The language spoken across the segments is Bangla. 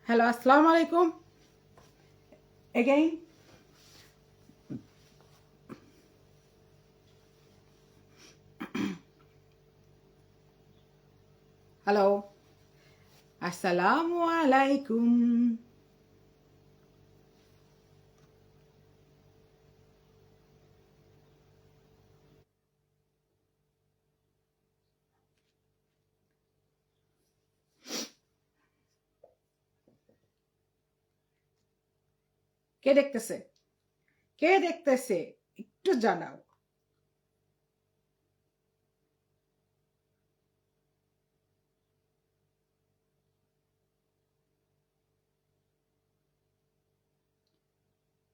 Hello, assalamu alaikum. Again. Hello. Assalamu alaikum. কে দেখতেছে? কে দেখতেছে? একটু জানাও।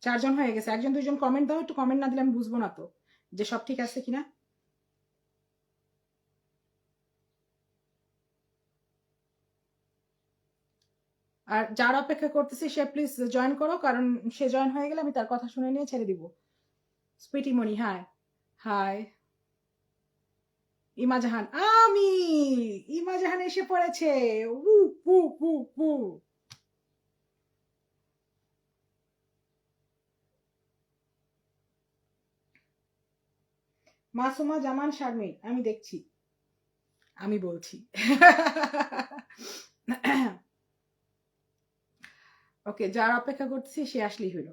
চারজন হয়ে গেছে। একজন দুইজন কমেন্ট দাও, একটু কমেন্ট না দিলে আমি বুঝবো না তো যে সব ঠিক আছে কিনা। আর যার অপেক্ষা করতেছি সে প্লিজ জয়েন করো, কারণ সে জয়েন হয়ে গেলে আমি তার কথা শুনে নিয়ে ছেড়ে দিব। সুইটি মনি, হাই। হাই। ইমা জাহান, আমি ইমা জাহান এসে পড়েছে। উ পু পু পু। মাসুমা জামান শারমিন, আমি দেখছি, আমি বলছি। ওকে, যার অপেক্ষা করতেছি সে আসলেই হলো।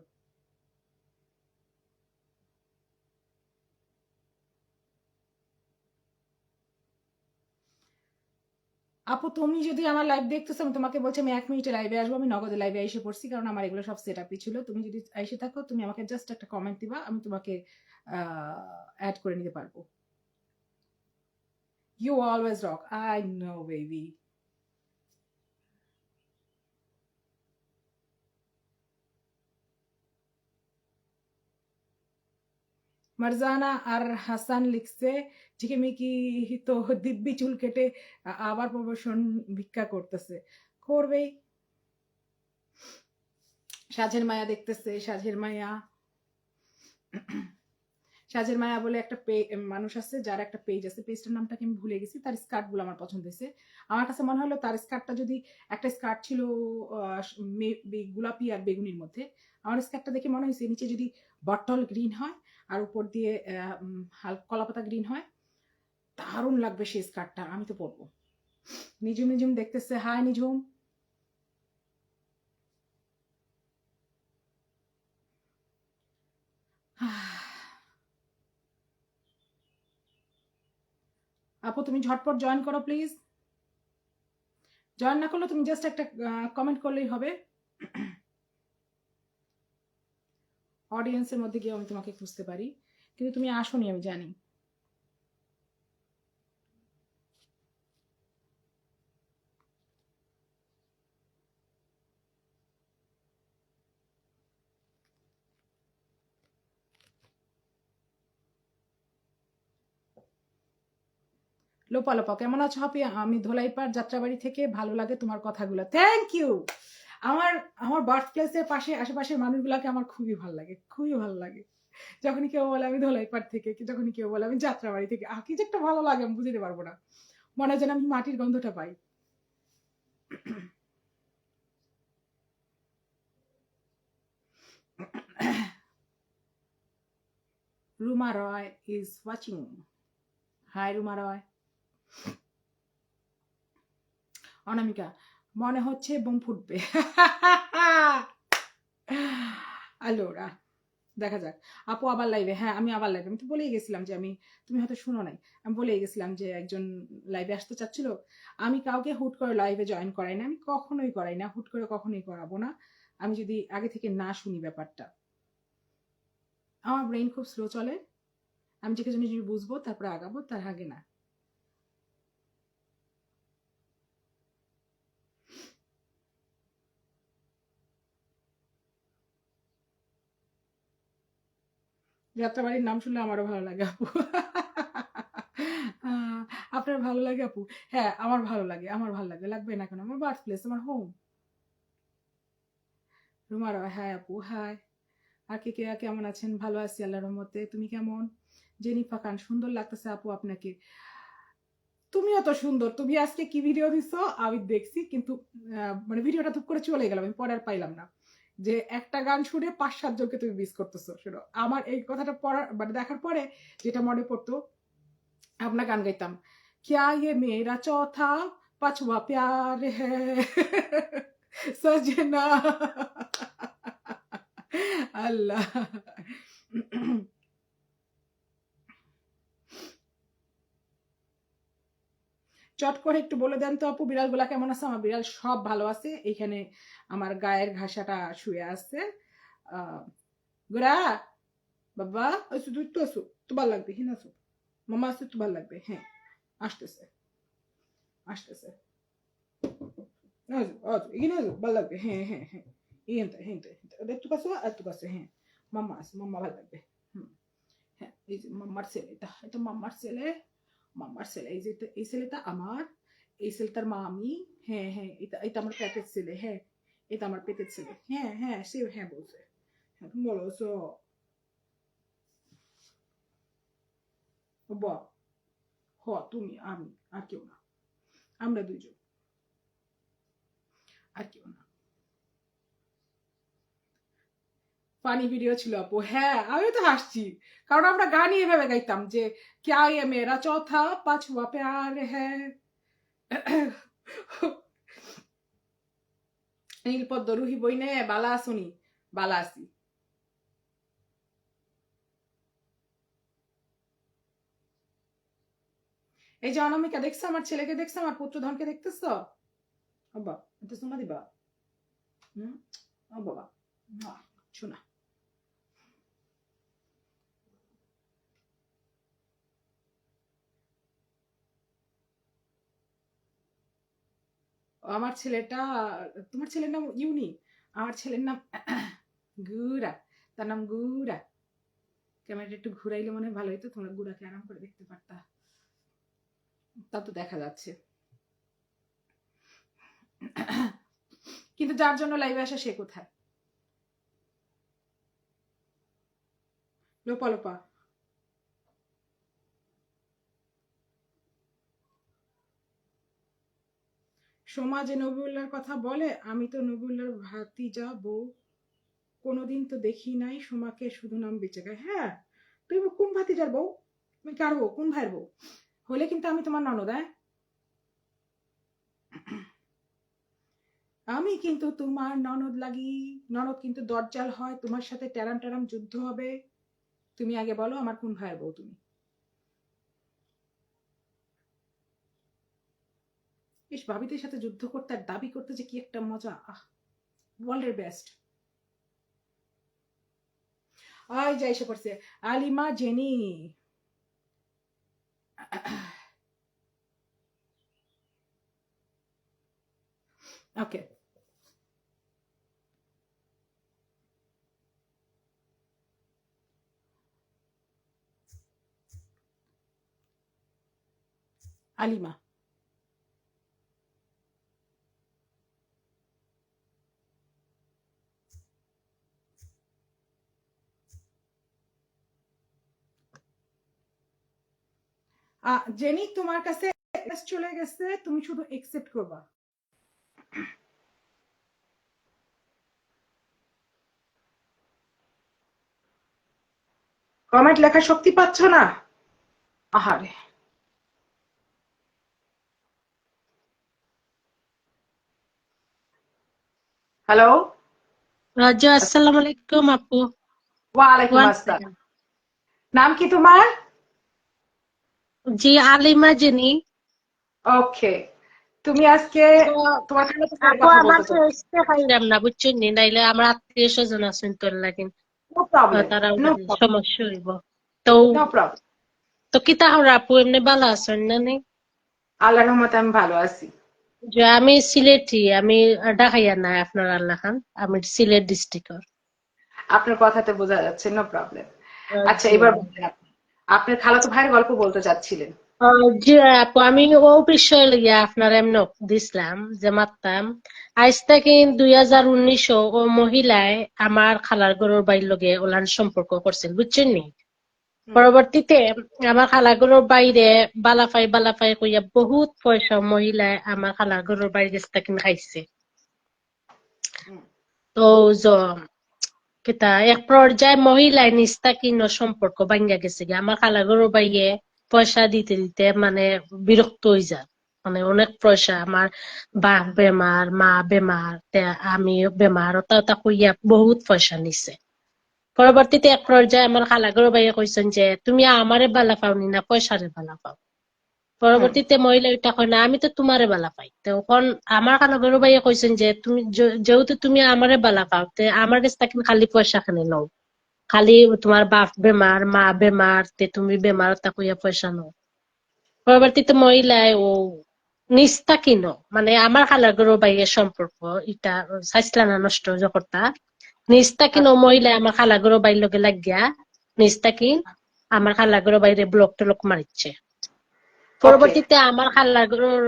আপু তুমি যদি আমার লাইভ দেখতেছো, আমি তোমাকে বলছি আমি 1 মিনিটে লাইভে আসবো। আমি নগদে লাইভে এসে পড়ছি, কারণ আমার এগুলো সব সেট আপই ছিল। তুমি যদি এসে থাকো, তুমি আমাকে জাস্ট একটা কমেন্ট দিবা, আমি তোমাকে অ্যাড করে নিতে পারবো। You always rock, I know baby. Marjana আর হাসান লিখছে ঝিকিমিকি তো দিব্যি চুল কেটে আবার প্রমোশন ভিক্ষা করতেছে। করবেই। সাজের মায়া দেখতেছে, সাজের মায়া। সাজের মায়া বলে একটা মানুষ আছে, যার একটা পেজ আছে, পেজটার নামটাকে আমি ভুলে গেছি। তার স্কার্ট গুলো আমার পছন্দ হয়েছে। আমার কাছে মনে হলো তার স্কার্টটা যদি, একটা স্কার্ট ছিল গোলাপি আর বেগুনির মধ্যে, আমার স্কার্টটা দেখে মনে হয়েছে নিচে যদি বটল গ্রিন হয় আর উপর দিয়ে হালকা কলাপাতা গ্রিন হয়, দারুণ লাগবে সেই স্কার্টটা। আমি তো পরবো। নিজুম নিজুম দেখতেছে, হাই নিজুম। আপু তুমি ঝটপট জয়েন করো প্লিজ। জয়েন না করলে তুমি জাস্ট একটা কমেন্ট করলেই হবে। অডিয়েন্সের মধ্যে গিয়ে আমি তোমাকে খুঁজতে পারি, কিন্তু তুমি আসোনি আমি জানি। লোপা লোপা, কেমন আছো হাপি? আমি ধোলাইপাড় যাত্রাবাড়ি থেকে, ভালো লাগে তোমার কথাগুলো। Thank you. আমার আমার বার্থ প্লেসের পাশে আশেপাশের মানুষগুলাকে আমার খুবই ভালো লাগে, খুবই ভালো লাগে। যখনই কেউ বলে আমি ধোলাইপাড় থেকে, যখনই কেউ বলে আমি যাত্রাবাড়ি থেকে, কি যে একটা ভালো লাগে আমি বুঝতে পারবো না। মনে হয় যেন আমি মাটির গন্ধটা পাই। রুমা রয় ইজ ওয়াচিং। হাই রুমা রয়। অনামিকা, মনে হচ্ছে বোম ফুটবে। আলোরা, দেখা যাক। আপু আবার লাইভে? হ্যাঁ আমি আবার লাইভে। আমি তো বলেই গেছিলাম যে আমি, তুমি হয়তো শুনো নাই, আমি বলেই গেছিলাম যে একজন লাইভে আসতে চাচ্ছিল। আমি কাউকে হুট করে লাইভে জয়েন করাই না, আমি কখনোই করাই না, হুট করে কখনোই করাবো না, আমি যদি আগে থেকে না শুনি ব্যাপারটা। আমার ব্রেন খুব স্লো চলে, আমি যে কিছু জিনিস বুঝবো তারপরে আগাবো, তার আগে না। যাত্রাবাড়ির নাম শুনলে আমারও ভালো লাগে আপু। আপনার ভালো লাগে আপু? হ্যাঁ আমার ভালো লাগে, আমার ভালো লাগে, লাগবে না কেন? আমার বার্থ প্লেস, আমার হোম। রুমা রয়, হ্যাঁ আপু, হাই। আর কে কে কেমন আছেন? ভালো আছি আল্লাহর রহমতে। তুমি কেমন? জেনিফা খান, সুন্দর লাগতেছে আপু আপনাকে। তুমিও তো সুন্দর। তুমি আজকে কি ভিডিও দিছো আমি দেখছি, কিন্তু মানে ভিডিওটা ধুপ করে চলে গেলাম, আমি পরে আর পাইলাম না। যে একটা গান শুনে ৫-৭ জনকে তুমি মিস করতেছো। শোনো, আমার এই কথাটা পড়ার মানে দেখার পরে যেটা মনে পড়তো, আমরা গান গাইতাম, क्या ये मेरा चौथा पांचवा प्यार है सजना আল্লাহ। চট করে একটু বলে দেন তো আপু, বিড়ালগুলা কেমন আছে? আমার বিড়াল সব ভালো আছে। এইখানে আমার গায়ের ঘাসাটা শুয়ে আছে। গোরা বাবা, আসো তুই, তো আসো, তো ভালো লাগবে, হিনা আসো, মামা আসো, তো ভালো লাগবে। হ্যাঁ, আসতেছে আসতেছে, আসো আসো, এখানে আসো, ভালো লাগবে। হ্যাঁ হ্যাঁ হ্যাঁ, এখানটা হেনটা একটু কাছে একটু কাছে। হ্যাঁ, মাম্মা আছে, মাম্মা ভালো লাগবে। হুম, হ্যাঁ, এই যে মাম্মার ছেলে, এটা মাম্মার ছেলে, মাম্মার ছেলে। এই যে এই ছেলেটা আমার, এই ছেলেটার মা আমি। হ্যাঁ হ্যাঁ, এটা এটা আমার পেটের ছেলে। হ্যাঁ, এটা আমার পেটের ছেলে। হ্যাঁ হ্যাঁ, সে হ্যাঁ বলছে। হ্যাঁ, তুমি বলছো বা, হ তুমি আমি, আর কেউ না, আমরা দুইজন, আর কেউ না। ফানি ভিডিও ছিল আপু। হ্যাঁ, আমি তো হাসছি, কারণ আমরা গানই এভাবে গাইতাম যে क्या ये मेरा चौथा पांचवा प्यार है নীলপদ্ম রুহি বইনে বালা আসুনি, বালা আসি। এই যে অনামিকা দেখছো, আমার ছেলেকে দেখছো, আমার পুত্রধনকে দেখতেছো? বাবা, এটা সোমা দিবা। হুম, ও বাবা, শোনা। আমার ছেলেটা, তোমার ছেলের নাম ইউনি, আমার ছেলের নাম গুড়া, তার নাম গুড়া। ক্যামেরাটা একটু ঘুরাইলে মনে হয় ভালো হইতো, তোমরা গুড়াকে আরাম করে দেখতে পারতা। তা তো দেখা যাচ্ছে, কিন্তু যার জন্য লাইভে আসা সে কোথায়? লোপা লোপা। সোমা যে নবিউল্লাহর কথা বলে, আমি তো নবিউল্লাহর ভাতিজা বউ, কোনোদিন তো দেখি নাই সোমাকে, শুধু নাম বেঁচে গায়। হ্যাঁ, তুমি কোন ভাতিজার বউ? তুমি কার বউ? কোন ভাইয়ের বউ? হলে কিন্তু আমি তোমার ননদ। আমি কিন্তু তোমার ননদ লাগি। ননদ কিন্তু দরজাল হয়, তোমার সাথে ট্যারাম ট্যারাম যুদ্ধ হবে। তুমি আগে বলো আমার কোন ভাইয়ের বউ তুমি? ইস, ভাবিদের সাথে যুদ্ধ করতে আর দাবি করতে যে কি একটা মজা, আহ, ওয়ার্ল্ডের বেস্ট। আই যাই এসে পড়ছে, আলিমা জেনি। ওকে, আলিমা। জেনি, তোমার কাছে চলে গেছে, তুমি শুধু একসেপ্ট করবা। কমেন্ট লেখার শক্তি পাচ্ছ না? আহারে। হ্যালো, রাজা, আসসালামু আলাইকুম আপু। ওয়ালাইকুম আসসালাম। নাম কি তোমার? জি, আলিমা জেনি। ওকে, তুমি আজকে তো তোমার খালাতো ভাইয়ের আপু, কথা আমার বলতে তো চাচ্ছো। আসতে পারলাম না, বুঝছেন নি, নাইলে আমার আত্মীয় স্বজন আছেন তোর লাগেন। নো প্রবলেম, তারা নো প্রবলেম, সমস্যা হইব। তো নো প্রবলেম। তো কি তাহলে আপু এমনি ভালো আছেন না নি? আল্লাহর রহমতে আমি ভালো আছি। যে আমি সিলেটি, আমি ঢাকাইয়া না আপনার আল্লাহ খান, আমি সিলেট ডিস্ট্রিক্টর। আপনার কথাতে বোঝা যাচ্ছে, নো প্রবলেম। আচ্ছা, জি এবার বলেন আপনি, আপনার খালাতো ভাইয়ের গল্প বলতে চাচ্ছিলেন। জি আপু, আমি ও বিষয় লইয়া আপনার এমন দিছিলাম যে মারতাম আজ থেকে 2019 ও মহিলায় আমার খালার গরুর বাড়ির লগে ওলান সম্পর্ক করছেন, বুঝছেন নি? পরবর্তীতে আমার খালাগুলোর বাইরে বালাফাই কইয়া বহুত পয়সা মহিলায় আমার খালাগুলোর বাইরে গেছে কিনা খাইছে। তো কিতা এক পর্যায়ে মহিলায় নিস্তা কিনো সম্পর্ক ভাঙ্গা গেছে গিয়া। আমার খালাগুলোর বাইরে পয়সা দিতে দিতে মানে বিরক্ত হয়ে যায়, মানে অনেক পয়সা। আমার বাপ বেমার, মা বেমার, আমিও বেমার, ওটা কইয়া বহুত পয়সা নিছে। পরবর্তীতে এক পর্যায়ে আমার খালাগুলোর বাইরে কইছেন যে তুমি আমারে বালা পাওনি না পয়সারে বালা পাও। পরবর্তীতে মহিলা এটা কয় না আমি তো তোমারে বালা পাই। তখন আমার খালাগুলোর বাইরে কইছেন যে তুমি যেহেতু তুমি আমারে বালা পাও তে আমার কাছে থাকেন খালি পয়সা খানে নাও, খালি তোমার বাপ বেমার, মা বেমার, তে তুমি বেমার তা কইয়া পয়সা নাও। পরবর্তীতে মহিলায় ও নিস্তা কিনো, মানে আমার খালাগুলোর বাইরে সম্পর্ক এটা সাইসলানা নষ্ট যকরটা নিস্তা কিনো মহিলা আমার খালাগুলোর বাইর লগে লাগিয়া নিস্তা কিন আমার খালাগুলোর বাইরে ব্লক টলক মারিচ্ছে। পরবর্তীতে আমার খালাগুলোর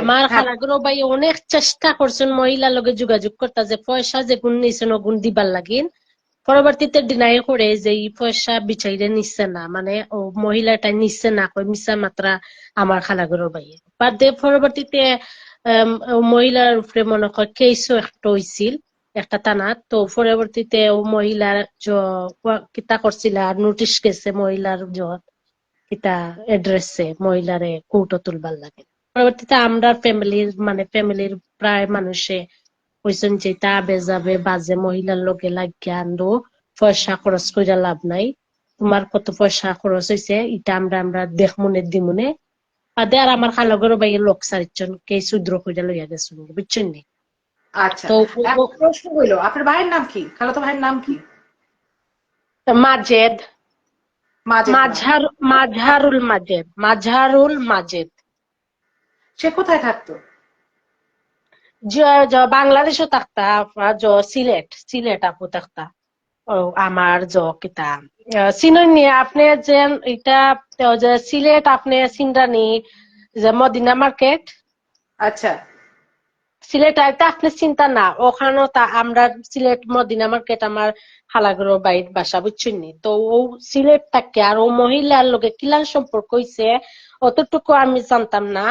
আমার খালাগুলোর ভাই অনেক চেষ্টা করছেন মহিলার লগে যোগাযোগ করতে যে পয়সা যে গুণ নিছেন ওগুণ দিবার লাগিন। পরবর্তীতে ডিনাই করে যে এই পয়সা বিচাইরে নিচ্ছে না, মানে ও মহিলাটা নিচ্ছে না, কই মিশা মাত্রা আমার খালাগুলোর ভাই। বাদে পরবর্তীতে মহিলার উপরে মনে হয় কেসও একটা হইছিল একটা থানা। তো পরবর্তীতে ও মহিলার কিতা করছিল আর নোটিশ গেছে মহিলার কিতা এড্রেসে মহিলারে কৌটো তুলবার লাগে। পরবর্তীতে আমরা ফ্যামিলির প্রায় মানুষে কইছেন যে তা বেজাবে বাজে মহিলার লোকে লাগিয়ে আনলো, পয়সা খরচ করে লাভ নাই, তোমার কত পয়সা খরচ হয়েছে এটা আমরা দেখমনে দিমনে। বাদে আর আমার খালাগর বাইয়ের লোক চারিজন কে শুদ্র করে লইয়া গেছে, বুঝছেন নি? আচ্ছা, তো এখন প্রশ্ন হইলো আপনার ভাইয়ের নাম কি, খালাতো ভাইয়ের নাম কি? মাজেদ, মাজেদ না? মাঝারুল মাজেদ। সে কোথায় থাকতো? বাংলাদেশও থাকতা, সিলেট আপু থাকতা। ও আমার কিতা চিনি আপনি যে এটা যে সিলেট আপনি চিন্তানি যে মদিনা মার্কেট, আচ্ছা, সিলেট এটা আপনি চিন্তা না, ওখানেও তা আমরা সিলেট মদিনা মার্কেট আমার হালাগুলোর বাইর বাসা, বুঝছেন নি? তো ও সিলেট থাকে আর ও মহিলার লোকে কিলান সম্পর্ক হইছে অতটুকু আমি জানতাম না।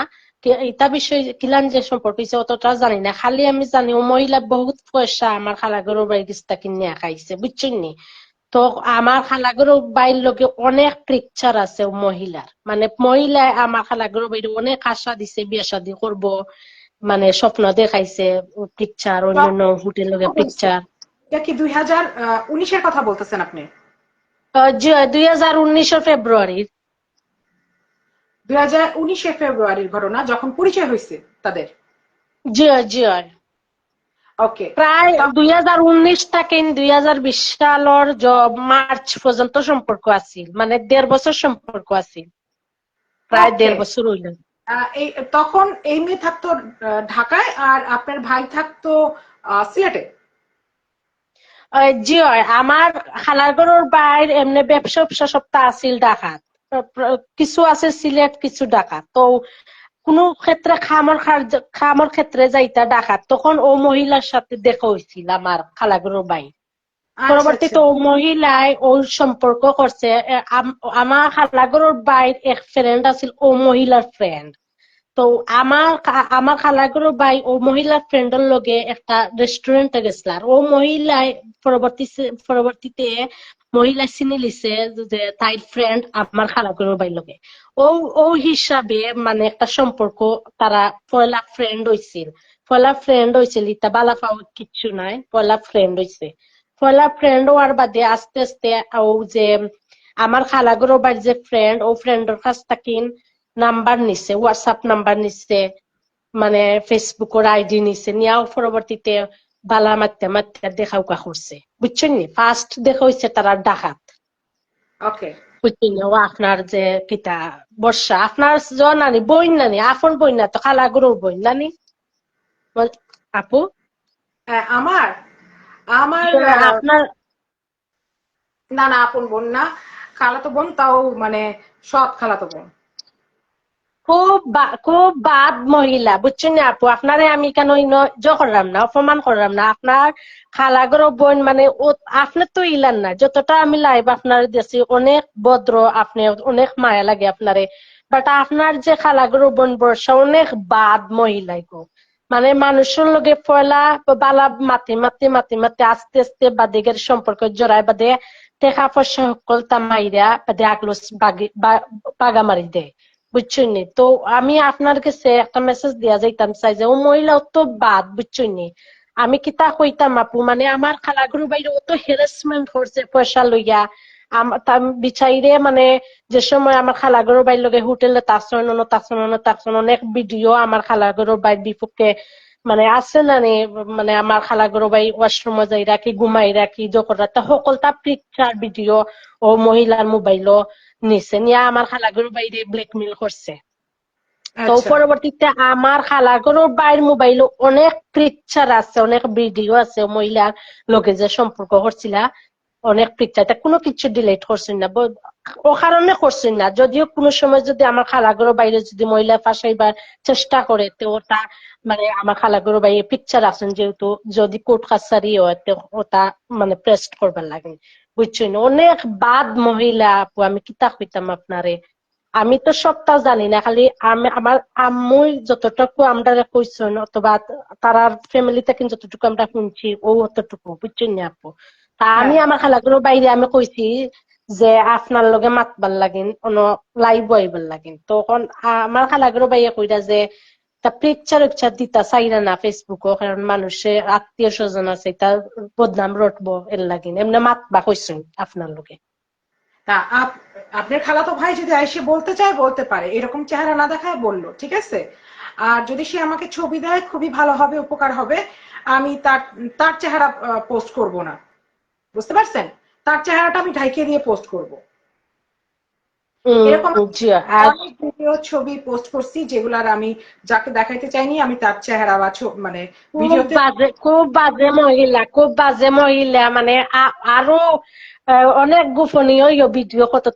এটা বিষয় কিলান যে সম্পর্ক হইছে অতটা জানি না, খালি আমি জানি ও মহিলা বহুত পয়সা আমার খালাগুলোর বাড়ি গিস্তা কিনে খাইছে, বুঝছেন নি? তো আমার খালাগুলোর বাইর লোকে অনেক পিকচার আছে ও মহিলার, মানে মহিলায় আমার খালাগুলোর বাইরে অনেক আশা দিছে বিয়ে শাদী করবো, মানে স্বপ্ন দেখাইছে, পিকচার অন্যান্য হোটেল লগে পিকচার। এটা কি 2019-এর কথা বলতেছেন আপনি? 2019 ফেব্রুয়ারির। 2019 ফেব্রুয়ারির ঘটনা, যখন পরিচয় হয়েছে তাদের? জি জি। ওকে। প্রায় 2019 থেকে 2020 সালের মার্চ পর্যন্ত সম্পর্ক আছিল, মানে 1.5 বছর সম্পর্ক আছিল, প্রায় 1.5 বছর হইল। তখন এই মেয়ে থাকতো ঢাকায় আর আপনার ভাই থাকতো সিলেটে? জি আমার খালাগড়ের বাইর এমনি ব্যবসা সপ্তাহ আছিল ঢাকাত, কিছু আছে সিলেট কিছু ঢাকা। তো কোনো ক্ষেত্রে খামর ক্ষেত্রে যাইতা ঢাকাত, তখন ও মহিলার সাথে দেখা হয়েছিল আমার খালাগড়ের বাইর। পরবর্তীতে ও মহিলায় ওর সম্পর্ক করছে, আমার খালাগড়ের বাইর এক ফ্রেন্ড আছিল ও মহিলার ফ্রেন্ড। তো আমার খালাগুলো ভাই ও মহিলার ফ্রেন্ডের লগে একটা রেস্টুরেন্টে গেছিল, আর ও মহিলায় পরবর্তীতে মহিলা চিনি লিছে যে তাই ফ্রেন্ড আমার খালাগুলোর ভাই লগে। ও ও হিসাবে মানে একটা সম্পর্ক, তারা পয়লা ফ্রেন্ড হয়েছিল ইতা বালাফাও কিচ্ছু নাই, পয়লা ফ্রেন্ড হয়েছে। পয়লা ফ্রেন্ড হওয়ার বাদে আস্তে আস্তে ও যে আমার খালাগুলো বাড়ির যে ফ্রেন্ড, ও ফ্রেন্ডের কাছ থেকে নাম্বার নিছে, হোয়াটসঅ্যাপ নাম্বার নিছে, মানে ফেসবুকের আইডি নিছে, নিয়াও পরবর্তীতে বালা মারতে মারতে দেখা উকা করছে, বুঝছেন নি? ফার্স্ট দেখা হয়েছে তারা ডাকাত। ওকে, বুঝছেন নি? ও আপনার যে কিতা বর্ষা, আপনার নানি বইন নানি, আপন বইন না তো, খালাগুলোর বইন নানি আপু? আমার আমার আপনার না না, আপন বোন না, খালাতো বোন, তাও মানে সৎ খালাতো বোন। খুব বাদ মহিলা, বুঝছেন না আপু? আপনারে আমি কেন করলাম না, অপমান করলাম না। আপনার খালাগর বোন মানে আপনি তো ইলান না, যতটা আমি লাইভ আপনার দেখছি অনেক ভদ্র, আপনি অনেক মায়া লাগে আপনারে। বাট আপনার যে খালাগর বোন বর্ষা অনেক বাদ মহিলাই গো। মানে মানুষের লগে পয়লা বালা মাতি আস্তে আস্তে বাদিকের সম্পর্ক জড়ায় বাদে টেকা পয়সা সকল তামাইরা বাদে আগলস বাগা মারি দেয়, বুঝছেন নি? তো আমি আপনার কাছে একটা মেসেজ দিয়া যাইতাম চাই যে ও মহিলা তো বাদ, বুঝছেন নি? আমি কিতা কইতাম আপু, মানে আমার খালাগুরু বাইরে অত হেরাসমেন্ট করছে পয়সা লইয়া। বিচাইরে মানে যে সময় আমার খালাগুরু বাইর লগে হোটেলে তাছন অনেক ভিডিও আমার খালাগুরুর বাইর বিপক্ষে মানে আছে না নি, মানে আমার খালাগুরু বাই ওয়াশরুমে যাই রাখি, ঘুমাই রাখি, যখন রাতে সকলটা পিকচার ভিডিও ও মহিলার মোবাইলও নিছে নিয়ে আমার খালাগুরু বাইরে ব্ল্যাকমেল করছে। তো আচ্ছা পরবর্তীতে আমার খালাগরুর বাইর মোবাইল অনেক পিকচার আছে, অনেক ভিডিও আছে মহিলার লোকে যে সম্পর্ক করছিলা, অনেক পিকচার, তা কোনো কিছু ডিলিট করছেন না, ও কারণে করছেন না। যদিও কোনো সময় যদি আমার খালাগরুর বাইরে যদি মহিলা ফাঁসাইবার চেষ্টা করে তো ওটা মানে আমার খালাগরুর বাইরে পিকচার আছেন, যেহেতু যদি কোর্ট কাছারি হয় তো ওটা মানে প্রেস্ট করবার লাগে, বুঝছেন? অনেক বাদ মহিলা আপু, আমি কিতা কইতাম আপনারে। আমি তো সবটা জানি না, খালি আমি আমার আম্মুই যতটুকু আমরা কইছেন অথবা তারার ফ্যামিলি থেকে যতটুকু আমরা শুনছি ও অতটুকু, বুঝছেন না আপু? তা আমি হ্যাঁ আমার খালাগুলোর বাইরে আমি কইছি যে আপনার লগে মাতবার লাগিন, অন লাইভ আইবার লাগিন। তখন আমার খালাগুলোর বাইরে কইরা যে তা পিকচার উচ্চার দিতা চাইরা না ফেসবুকও, কারণ মানুষের আত্মীয় স্বজন আছে তার বদনাম রটবো এর লাগিন, এমনি মাতবা কইছেন আপনার লগে। তা আপনার খালাতো ভাই যদি এসে বলতে চায় বলতে পারে, এরকম চেহারা না দেখায় বললো, ঠিক আছে? আর যদি সে আমাকে ছবি দেয় খুবই ভালো হবে, উপকার হবে। আমি তার তার চেহারা পোস্ট করব না, বুঝতে পারছেন? তার চেহারাটা আমি ঢাইকে দিয়ে পোস্ট করব। এরকম জি। আর অনেক ভিডিও ছবি পোস্ট করছি যেগুলার আমি যাকে দেখাইতে চাইনি আমি তার চেহারা বা মানে ভিডিওতে। খুব বাজে মহিলা, খুব বাজে মহিলা, মানে আরো অনেক গোপনীয় ভিডিও কত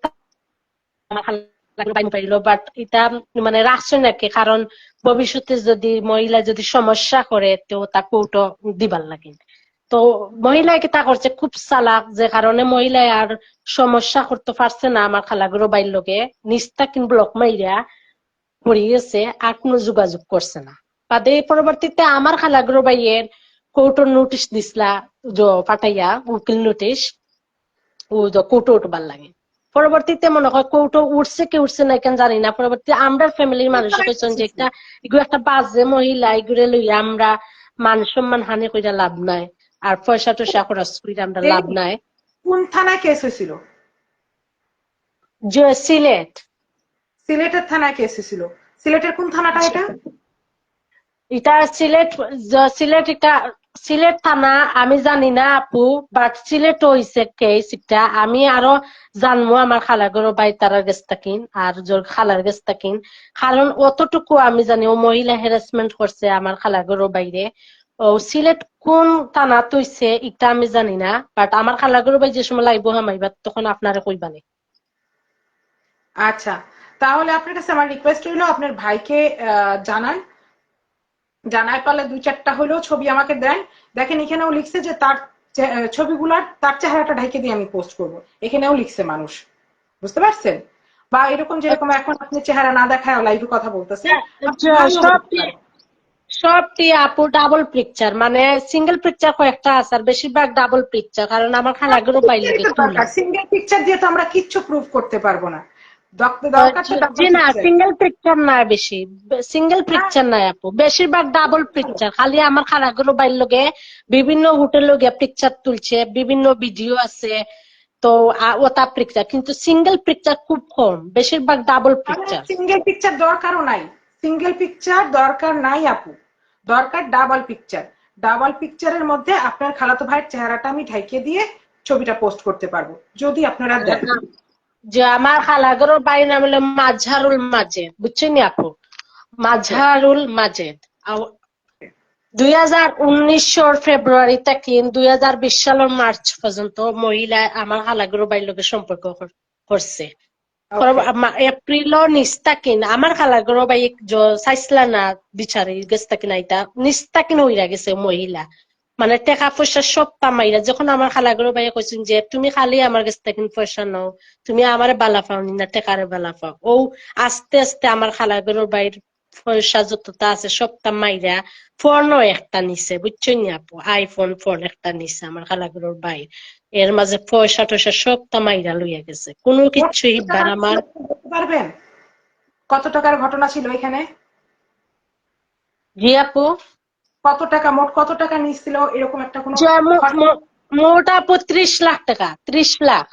পাইলো, বাট এটা মানে রাখছে নাকি, কারণ ভবিষ্যতে যদি মহিলা যদি সমস্যা করে তো তা কোর্টও দিবার লাগে। তো মহিলা তা করছে খুব চালাক, যে কারণে মহিলা আর সমস্যা করতে পারছে না আমার খালাগুলো বাইর লোকে, নিস্তা কিন ব্লক মাইরা পড়ে গেছে, আর কোনো যোগাযোগ করছে না। বাদে পরবর্তীতে আমার খালাগুলো বাইয়ের কোর্টের নোটিশ দিসলা, পাঠাইয়া উকিল নোটিশ, ও কোর্টে উঠবার লাগে। পরবর্তীতে মনে হয় কোর্টে উঠছে কি উঠছে না কেন জানি না, পরবর্তীতে আমরা ফ্যামিলির মানুষ কইছেন যে এগুলো একটা বাজে মহিলা, এগুলো লইয়া আমরা মান সম্মান হানি কইরা লাভ নাই, আর পয়সা টয়সা খরচ কইরা আমরা লাভ নাই। কোন থানায় কেস হয়েছিল? যে সিলেট। সিলেটের থানায় কেস হয়েছিল। সিলেটের কোন থানাটা এটা? এটা সিলেট, সিলেট এটা সিলেট থানা আমি জানি না আপু, বাট সিলেট হইছে কেস এটা। আমি আরো জানবো আমার খালাগর বাই তারার গেছ থাকিন আর জোর খালার গেছ থাকিন, কারণ অতটুকু আমি জানি ও মহিলা হ্যারাসমেন্ট করছে আমার খালাগর বাইরে। ও সিলেট কোন থানা তৈছে এটা আমি জানি না, বাট আমার খালাগর বাই যে সময় লাইব হামাইবা তখন আপনারা কইবানি। আচ্ছা, তাহলে আপনার কাছে আমার রিকোয়েস্ট হইলো আপনার ভাইকে জানান, জানায় পারলে দুই চারটা হলেও ছবি আমাকে দেন। দেখেন এখানেও লিখছে যে তার ছবিগুলার তার চেহারাটা ঢেকে দিয়ে আমি পোস্ট করব, এখানেও লিখছে মানুষ, বুঝতে পারছেন? বা এরকম যেরকম এখন আপনি চেহারা না দেখায় লাইভে কথা বলতেছেন, আপনার ভাইও বলতে সবটি পারে। সবটি আপু ডাবল পিকচার, মানে সিঙ্গেল পিকচার কয়েকটা আছে আর বেশিরভাগ ডাবল পিকচার, কারণ আমার খালাগুলো বাইরে তুললাম। সিঙ্গেল পিকচার দিয়ে তো আমরা কিচ্ছু প্রুভ করতে পারবো না, দরকার তো ডাবল জি না, পিকচার। সিঙ্গেল পিকচার নাই, বেশি সিঙ্গেল পিকচার নাই আপু, বেশিরভাগ ডাবল পিকচার। খালি আমার খালাগুলো বাইর লগে বিভিন্ন হোটেল লগে পিকচার তুলছে, বিভিন্ন ভিডিও আছে, তো ওটা পিকচার, কিন্তু সিঙ্গেল পিকচার খুব কম, বেশিরভাগ ডাবল পিকচার। সিঙ্গেল পিকচার দরকারও নাই, সিঙ্গেল পিকচার দরকার নাই আপু, দরকার ডাবল পিকচার। ডাবল পিকচারের মধ্যে আপনার খালাতো ভাইয়ের চেহারাটা আমি ঢাইকে দিয়ে ছবিটা পোস্ট করতে পারবো যদি আপনারা দেন। যে আমার খালাগুলোর বাড়ির নাম হলো মাঝহারুল মাজেদ, বুঝছেন আপু? মাঝহারুল মাজেদ। 2019 ফেব্রুয়ারি থেকে 2020 সালের মার্চ পর্যন্ত মহিলা আমার খালাগুলো বাড়ির লোকের সম্পর্ক করছে। ওকে। এপ্রিলও নিস্তাকিন আমার খালাগর বাই চাইছিলা না বিচারি গেছতা কিনা এটা নিস্তাকিন হইরা গেছে মহিলা মানে টাকা পয়সা সব তামাইরা যখন আমার খালাগর ভাইয়া কইছেন যে তুমি খালি আমার কাছ থেকে পয়সা নাও তুমি আমার বালা পাও না টাকারে বালা পাও ও আস্তে আস্তে আমার খালাগর বাইর পয়সা যতটা আছে সব তামাইরা ফোনও একটা নিছে বুঝছেন আপু আইফোন ফোন একটা নিছে আমার খালাগর বাইর এর মাঝে পয়সা টয়সা সব তামাইরা লইয়া গেছে কোনো মোট কিছুই কত বার টাকা আমার নিছিল বলতে পারবেন? কত টাকার ঘটনা ছিল এখানে? জি আপু কত টাকা, মোট কত টাকা নিছিল এরকম একটা কোনো যে ঘটনা? মোট আপু 30 লাখ টাকা 30 লাখ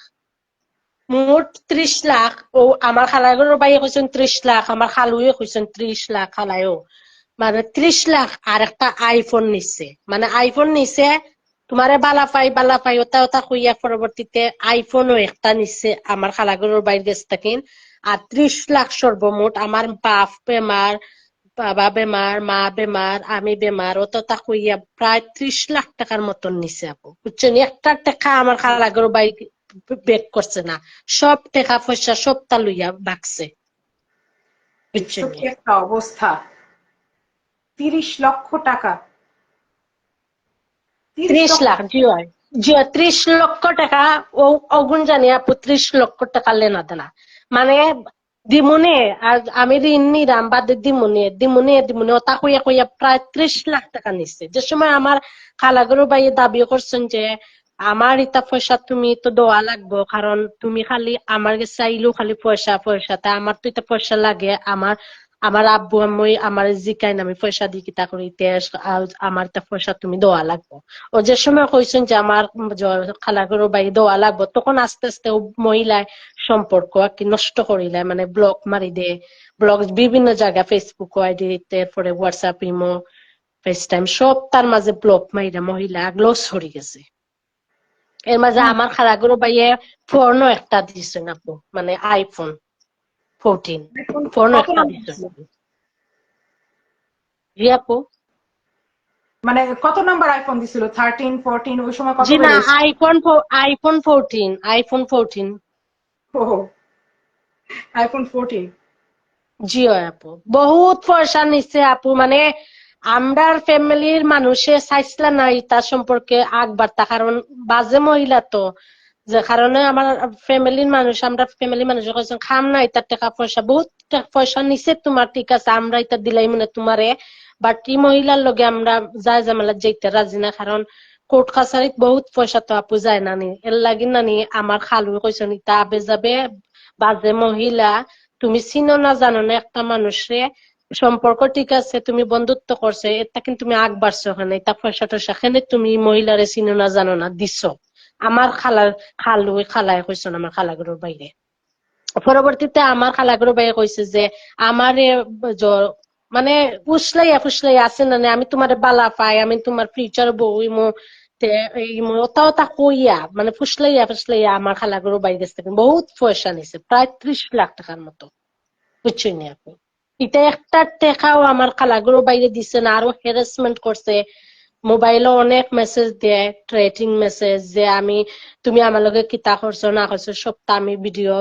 মোট 30 লাখ ও আমার খালাগর ভাইয়ে কইছেন 30 লাখ আমার খালুয়ে কইছেন 30 লাখ খালায়ও মানে 30 লাখ আর একটা আইফোন নিছে মানে আইফোন নিছে তোমারে বালা পাই ওটা ওটা কইয়া পরবর্তীতে আইফোনও একটা নিছে আমার খালাগরের বাইর গেছে থাকেন আর 30 লাখ সর্বমোট আমার বাপ বেমার বাবা বেমার মা বেমার আমি বেমার ওটা তা কইয়া প্রায় 30 লাখ টাকার মতন নিছে আপু বুঝছেন একটা টাকা আমার খালাগর বাই বেক করছে না সব টাকা পয়সা সব তা লইয়া বাকছে দেখছো বুঝছেন কি একটা অবস্থা! 30 লক্ষ টাকা! 30 লক্ষ! 30 লাখ জি হয় জি হয় 30 লক্ষ টাকা ও অগুন জানি আপু 30 লক্ষ টাকা লেনা দেনা মানে দিমুনে আর আমি ঋণ নিলাম বাদে দিমুনে ওটা কইয়া কইয়া প্রায় 30 লাখ টাকা নিচ্ছে যে সময় আমার খালাগরু ভাইয়ে দাবি করছেন যে আমার ইটা পয়সা তুমি তো দেওয়া লাগবো কারণ তুমি খালি আমার কাছে চাইলেও খালি পয়সা পয়সা তা আমার তো এটা পয়সা লাগে আমার আমার আব্বু আম্মুই আমার জিকাই আমি পয়সা দিই কিতা করি আমার তা পয়সা তুমি দেওয়া লাগবো ও যে সময় কইছেন যে আমার খালাগরু ভাই দেওয়া লাগবো তখন আস্তে আস্তে ও মহিলায় সম্পর্ক আর কি নষ্ট করিলে মানে ব্লক মারি দে ব্লক বিভিন্ন জায়গা ফেসবুক আইডি তারপরে হোয়াটসঅ্যাপ ইমো ফেস টাইম সব তার মাঝে ব্লক মাইরা মহিলা গ্লোস হয়ে গেছে এর মাঝে হুম। আমার খালাগরু ভাইয়ে ফোনও একটা দিছেন আপু মানে আইফোন 14 এখন ফোনও কত একটা নম্বর দিছেন ছিল? জি আপু মানে কত নাম্বার আইফোন দিছিল? 13, 14? ওই সময় কত জি না বের হয়েছে? আইফোন 14 ও, iPhone 14! জি আপু বহুত পয়সা নিচ্ছে আপু মানে আমরার ফ্যামিলির মানুষে চাইছিল না তার সম্পর্কে আগ বাড়তা কারণ বাজে মহিলা তো যে কারণে আমার আমরা ফ্যামিলির মানুষ কইছেন খাম না ইতার টাকা পয়সা বহুত টাকা পয়সা নিছে তোমার ঠিক আছে আমরা এটা দিলাই মানে তোমারে বাট এই মহিলার লগে আমরা যায় ঝামেলা যেতে রাজি না কারণ কোর্ট কাছারিত বহুত পয়সা তো আপু যায় নানি এর লাগি নানি আমার খালু কইছেন ইতা আবে যাবে বাজে মহিলা তুমি চিনো না জানো না একটা মানুষে সম্পর্ক ঠিক আছে তুমি বন্ধুত্ব করছে এটা কিন্তু তুমি আগ বাড়ছো ওখানে এটা পয়সা টয়সা এখানে তুমি মহিলারে চিনো না জানো না দিছো আমার খালায় কইছেন আমার খালাগুলোর বাইরে পরবর্তীতে আমার খালাগুলো বাইরে কইছে যে আমারে মানে ফুসলাইয়া ফুসলাইয়া আছে না আমি তোমার বালা পাই আমি তোমার ফিউচার বউ ইমো ওটা ওটা কইয়া মানে ফুসলাইয়া ফুসলাইয়া আমার খালাগুলো বাইরে গেছে বহুত পয়সা নিছে প্রায় 30 লাখ টাকার মতো বুঝছেন নি আপনি এটা একটা টেকাও আমার খালাগুলো বাইরে দিচ্ছে না আরো হ্যারাসমেন্ট করছে মোবাইলে অনেক মেসেজ দেয় ট্রেটিং মেসেজ যে তুমি আমার লগে কিতা করছো না করছো সবটা আমি ভিডিও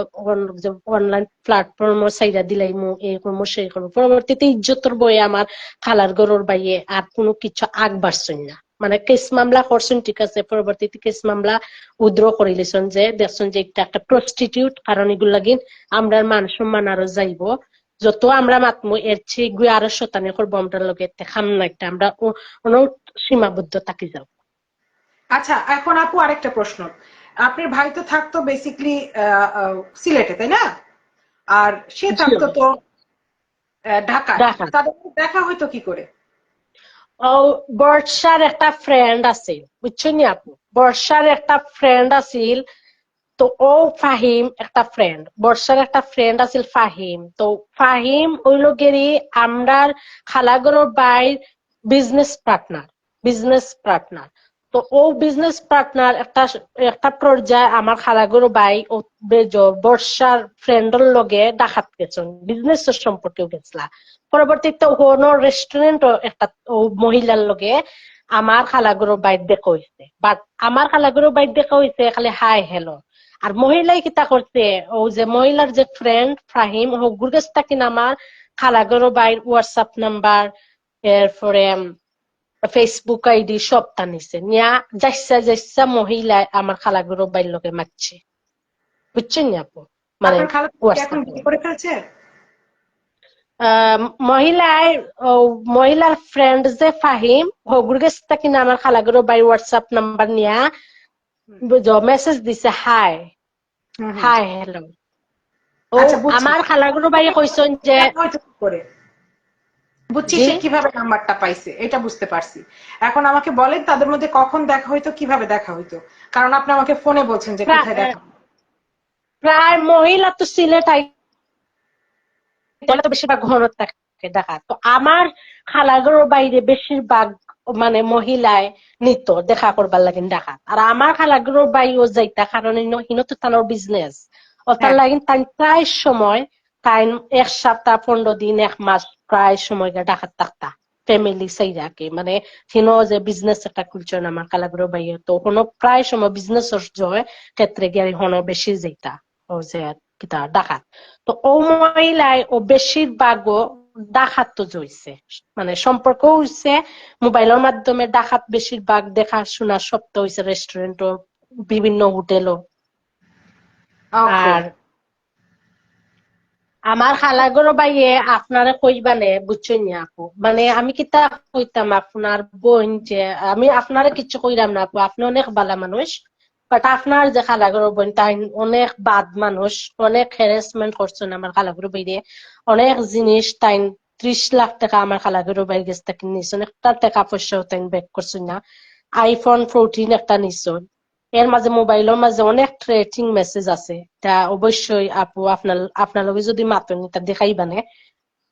অনলাইন প্ল্যাটফর্ম সাইডা দিলাই এই করবো সেই করবো পরবর্তীতে ইজ্জতর বয়ে আমার খালার গরুর বাইয়ে আর কোনো কিছু আগ বাড়ছেন না মানে কেস মামলা করছেন ঠিক আছে পরবর্তীতে কেস মামলা উদ্র করে লিছেন যে দেখছেন যে এটা একটা প্রস্টিটিউট কারণ এগুলো লাগিন আমরা মান সম্মান আরো যাইবো যত আমরা মাতমু এর চেয়ে গুয়ে আরো শতানি করবো আমরা লগে খাম না একটা আমরা সীমাবদ্ধ থাকি যাও আচ্ছা, এখন আপু আরেকটা প্রশ্ন। আপনার ভাই তো থাকতো বেসিকলি সিলেটে, তাই না? আর সে জি থাকতো তো ঢাকায়। ঢাকা তাদের সাথে দেখা হইতো কি করে? ও বর্ষার একটা ফ্রেন্ড আছে বুঝছেন নি আপু বর্ষার একটা ফ্রেন্ড আছিল তো ও ফাহিম একটা ফ্রেন্ড বর্ষার একটা ফ্রেন্ড আছিল ফাহিম তো ফাহিম ওই লোকেরই আমরার খালাগরর বাইর বিজনেস পার্টনার তো ও বিজনেস পার্টনার একটা একটা পর্যায়ে আমার খালাগরু ভাই ও বর্ষার ফ্রেন্ডের লগে ডাকাত গেছেন বিজনেস সম্পর্কেও গেছিলা পরবর্তীতে কোনো রেস্টুরেন্ট একটা ও মহিলার লগে আমার খালাগরু বাইর দেখা হয়েছে বাট আমার খালাগরু বাইর দেখা হয়েছে খালি হাই হ্যালো আর মহিলাই কিতা করতে, ও যে মহিলার যে ফ্রেন্ড ফাহিম হগুর কাছ থেকে আমার খালাগরো বাইর হোয়াটসঅ্যাপ নাম্বার, এরপরে ফেসবুক আইডি সব তা নিছে নিয়া যাইসা যাইসা মহিলা আমার খালাগরো বাইর লোকে মারছে, বুঝছেন নি আপু? মানে আপনার খালা কি এখন হোয়াটসঅ্যাপে বিয়ে করে ফেলছে? মহিলায় ও মহিলার ফ্রেন্ড যে ফাহিম হগুর কাছ থেকে আমার খালাগরো বাইর হোয়াটসঅ্যাপ নাম্বার নিয়া হুম মেসেজ দিছে, হাই হুম হুম। Hi hello. ও আচ্ছা বুঝছি। আমার খালাগরো বাইরে কইছেন যে দেখা হয়তো কি করে, বুঝছি জি সে কিভাবে নাম্বারটা পাইছে এটা বুঝতে পারছি। এখন আমাকে বলেন তাদের মধ্যে কখন দেখা হইতো, কিভাবে দেখা হইতো, কারণ আপনি আমাকে ফোনে বলছেন যে কোথায় প্রায় দেখা। প্রায় মহিলা তো সিলেট আইতে তো বেশিরভাগ ঘন থাকে দেখা, তো আমার খালাগরোর বাইরে বেশিরভাগ মানে মহিলায় নিত দেখা করবার লাগে দেখা। আর আমার খালাগরোর বাইরেও যাইতা, কারণ হিনো তো তানোর বিজনেস, ও তার হ্যাঁ। লাগে তাই প্রায় সময় তাই 1 সপ্তাহ 15 দিন 1 মাস প্রায় সময় ডাকাত থাকতা ফ্যামিলি সাইরাকে, মানে হিনো যে বিজনেস একটা খুলছেন আমার খালাগরোর বাইরে, তো কোনো প্রায় সময় বিজনেস ক্ষেত্রে গিয়ে হনো বেশি যাইতা ও যে কিতা ডাকাত। তো ও মহিলায় ও বেশিরভাগও ডাকাত তো জইছে, মানে সম্পর্ক হইছে মোবাইলের মাধ্যমে, ডাকাত বেশিরভাগ দেখাশোনা সব তো হইছে রেস্টুরেন্টও, বিভিন্ন হোটেলও। ওকে। আর আমার খালাগরো বাইয়ে আপনারা কইবানে বুঝছেন নি আপু, মানে আমি কিতা কইতাম আপনার বোন যে আমি আপনারা কিচ্ছু কইরাম না আপু, আপনি অনেক ভালো মানুষ, বাট আপনার যে খালাগরো বোন তাই অনেক বাদ মানুষ, অনেক হ্যারাসমেন্ট করছেন আমার খালাগরো বাইরে, অনেক জিনিস তাই 30 লাখ টাকা আমার খালাগরো বাইরে গেছে থেকে নিছেন, একটা টাকা পয়সাও তাই ব্যাক করছেন না। আইফোন 14 একটা নিছেন, এর মাঝে মোবাইলের মাঝে অনেক ট্রেটিং মেসেজ আছে, তা অবশ্যই আপু আপনার লগে যদি মাতন তা দেখাইবানে,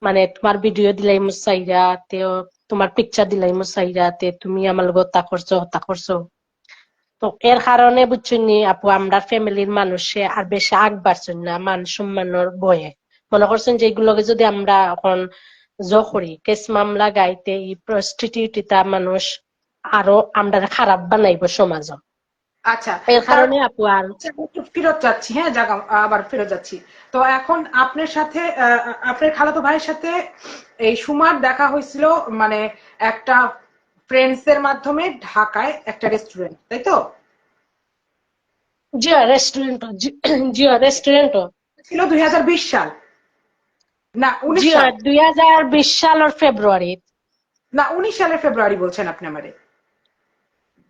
মানে তোমার ভিডিও দিলাই মুসাইরা তে, তোমার পিকচার দিলাই মুসাইরা তে, তুমি আমার লগে তা করছো। তো এর কারণে বুঝছেন নি আপু আমরা ফ্যামিলির মানুষে আর বেশি আগ বাড়ছেন না মান সম্মানের বয়ে, মনে করছেন যে এগুলোকে যদি আমরা এখন করি কেস মামলা গাইতে এই প্রস্টিটিউটিটা মানুষ আরো আমরা খারাপ বানাইবো সমাজ, আচ্ছা। এর তার কারণে আপু আর আচ্ছা, আমি একটু ফেরত যাচ্ছি, হ্যাঁ জাগা, আবার ফেরত যাচ্ছি। তো এখন আপনার সাথে আপনার খালাতো ভাইয়ের সাথে এই সুমার দেখা হয়েছিল মানে একটা ফ্রেন্ডস এর মাধ্যমে ঢাকায় একটা রেস্টুরেন্ট, তাই তো? জিও রেস্টুরেন্ট, জিও রেস্টুরেন্ট, ছিল 2020 সাল, না 19 জিও সাল, 2020 সালের ফেব্রুয়ারি, না 19 সালের ফেব্রুয়ারি বলছেন আপনি আমারে,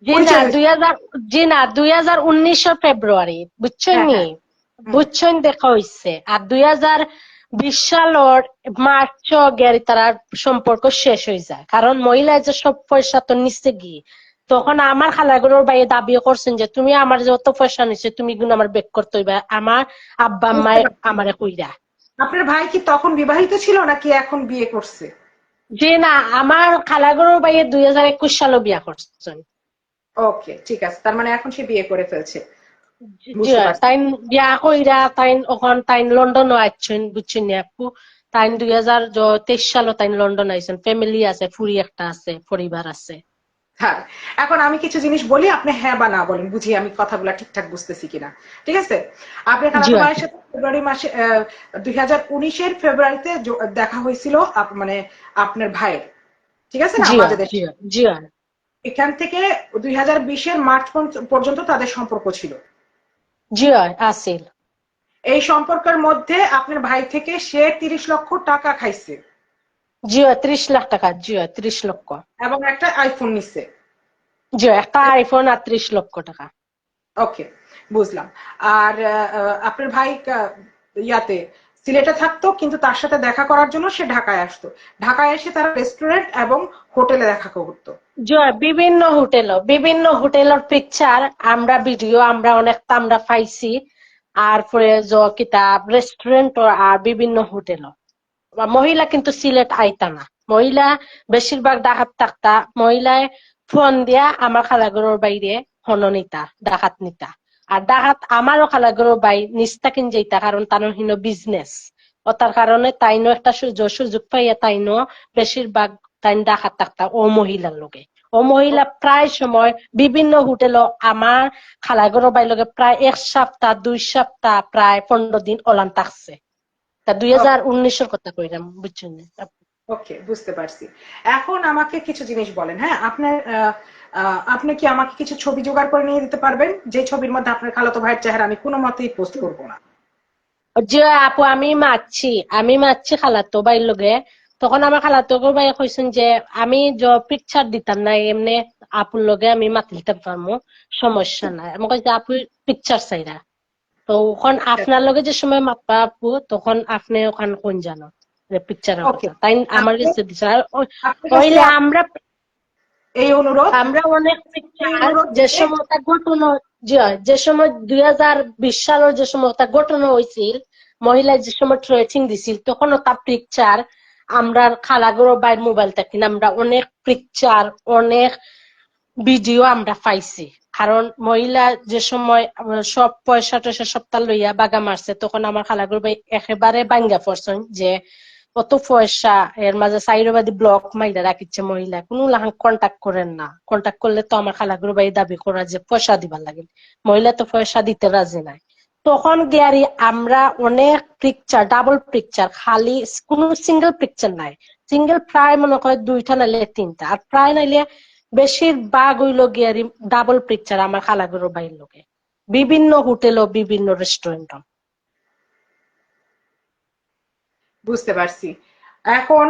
জি না পরিচয় হয়েছে। 2000, জি না 2019 ফেব্রুয়ারি, বুঝছেন হ্যাঁ নি? হ্যাঁ। হুম। বুঝছেন দেখা হইছে। আর 2020 সালের মার্চ গেরি তারা সম্পর্ক শেষ হয়ে যায়, কারণ মহিলা যে সব পয়সা তো নিচ্ছে গিয়ে, তখন আমার খালাগুলোর ভাই দাবি করছেন যে তুমি আমার যত পয়সা নিচ্ছে তুমি গুণ আমার বেক করতে হইবে, আমার আব্বা বুঝতে আম্মায় পারছি। আমারে কইরা। আপনার ভাই কি তখন বিবাহিত ছিল নাকি এখন বিয়ে করছে? জি না, আমার খালাগুলোর ভাইয়ে 2021 সালে বিয়া করছেন। ওকে ঠিক আছে, তার মানে এখন সে বিয়ে করে ফেলছে। জি বুঝতে পারছি। তাই বিয়া কইরা তাই ওখান তাই লন্ডন আইছেন, বুঝছেন নি আপু? তাই 2023 সালে তাই লন্ডন আইছেন, ফ্যামিলি আছে, ফুরি একটা আছে, পরিবার আছে। হ্যাঁ। এখন আমি কিছু জিনিস বলি, আপনি হ্যাঁ বা না বলেন, বুঝি আমি কথাগুলো ঠিকঠাক বুঝতেছি কিনা। ঠিক আছে? আপনার জি খালাতো ভাইয়ের আপু, সাথে ফেব্রুয়ারি মাসে 2019-এর ফেব্রুয়ারিতে দেখা হয়েছিল মানে আপনার ভাইয়ের, ঠিক আছে না জি আমাদের দেশে। জি জি এখান থেকে 2020-এর মার্চ পর্যন্ত তাদের সম্পর্ক ছিল। জি আসিল। এই সম্পর্কের মধ্যে আপনার ভাই থেকে সে 30 লক্ষ টাকা খাইছে জি 30 লাখ টাকা, জি 30 লক্ষ, এবং একটা আইফোন নিছে। জি একটা আইফোন আর 30 লক্ষ টাকা। ওকে, বুঝলাম। আর আপনার ভাই ইয়াতে সিলেটে থাকতো, কিন্তু তার সাথে দেখা করার জন্য সে ঢাকায় আসতো। ঢাকায় এসে তারা রেস্টুরেন্ট এবং হোটেলে দেখা করতো। জি বিভিন্ন হোটেলের পিকচার আমরা ভিডিও আমরা অনেক আমরা পাইছি, আর পরে কিতাব রেস্টুরেন্ট আর বিভিন্ন হোটেল। মহিলা কিন্তু সিলেট আইতা না, মহিলা বেশিরভাগ ডাকাত থাকতা, মহিলায় ফোন দিয়া আমার খালাগরের বাইরে হননিতা ডাকাত নিতা। আর ডাকাত আমারও খালাগরের বাই নিস্তা কিন যাইতা, কারণ তার হিনো বিজনেস, ও তার কারণে তাইনো একটা সুযোগ পাইয়া তাইনো বেশিরভাগ তাই ডাকাত থাকতা ও মহিলার লোকে, ও মহিলা প্রায় সময় বিভিন্ন হোটেল আমার খালাগর বাইলগে প্রায় 1 সপ্তাহ 2 সপ্তাহ প্রায় 15 দিন ওলান থাকছে। তা 2019-এর কথা কইলাম, বুঝছেন? ওকে, বুঝতে পারছি। এখন আমাকে কিছু জিনিস বলেন। হ্যাঁ, আপনার আপনি কি আমাকে কিছু ছবি জোগাড় করে নিয়ে দিতে পারবেন, যে ছবির মধ্যে আপনার খালাতো ভাইয়ের চেহারা আমি কোনো মতেই পোস্ট করব না? যে আপু আমি মারছি খালাতো ভাইয়ের লগে, তখন আমার খালাতো ভাই কইছেন যে আমি পিকচার দিতাম না, এমনি আপুর লগে আমি মাতি দিতাম পারমু, সমস্যা নাই। আমি কইছি আপু পিকচার চাইরা, তো ওখান আপনার লগে যে সময় মাপা আপু, তখন আপনি ওখান কোন জানো যে পিকচারের ওকে, কথা তাই আমার তাহলে কাছে দিছে। আর আপনার কাছে হইলে আমরা এই অনুরোধ, আমরা অনেক এই পিকচার অনুরোধ যে যে সময় তা ঘটনা, যে সময় 2020 সালের যে সময় তা ঘটনা হয়েছিল, মহিলা যে সময় ট্রেনিং দিছিল, তখন তার পিকচার আমরা খালাগড় বাইর মোবাইল থেকে আমরা অনেক পিকচার অনেক ভিডিও আমরা পাইছি। কারণ মহিলা যে সময় সব পয়সা টয়সা সপ্তাহ লইয়া বাগা মারছে, তখন আমার খালাগড় ভাই একেবারে বাঙ্গা পড়ছেন যে কত পয়সা, এর মাঝে সাইরবাদী ব্লক মাইরা রাখিচ্ছে মহিলা, কোনো লাহান কন্টাক্ট করেন না, কন্টাক্ট করলে তো আমার খালাগুলো ভাই দাবি করা যে পয়সা দিবার লাগে, মহিলা তো পয়সা দিতে রাজি নাই। তখন গিয়ারি আমরা অনেক পিকচার, ডাবল পিকচার, খালি কোনো সিঙ্গেল পিকচার নাই, সিঙ্গেল প্রায় মনে করে 2টা নাইলে 3টা, আর প্রায় নাইলে বেশিরভাগ হইলো গিয়ারি ডাবল পিকচার আমার খালাগুলো ভাইয়ের লোকে, বিভিন্ন হোটেল ও বিভিন্ন রেস্টুরেন্ট। বুঝতে পারছি। এখন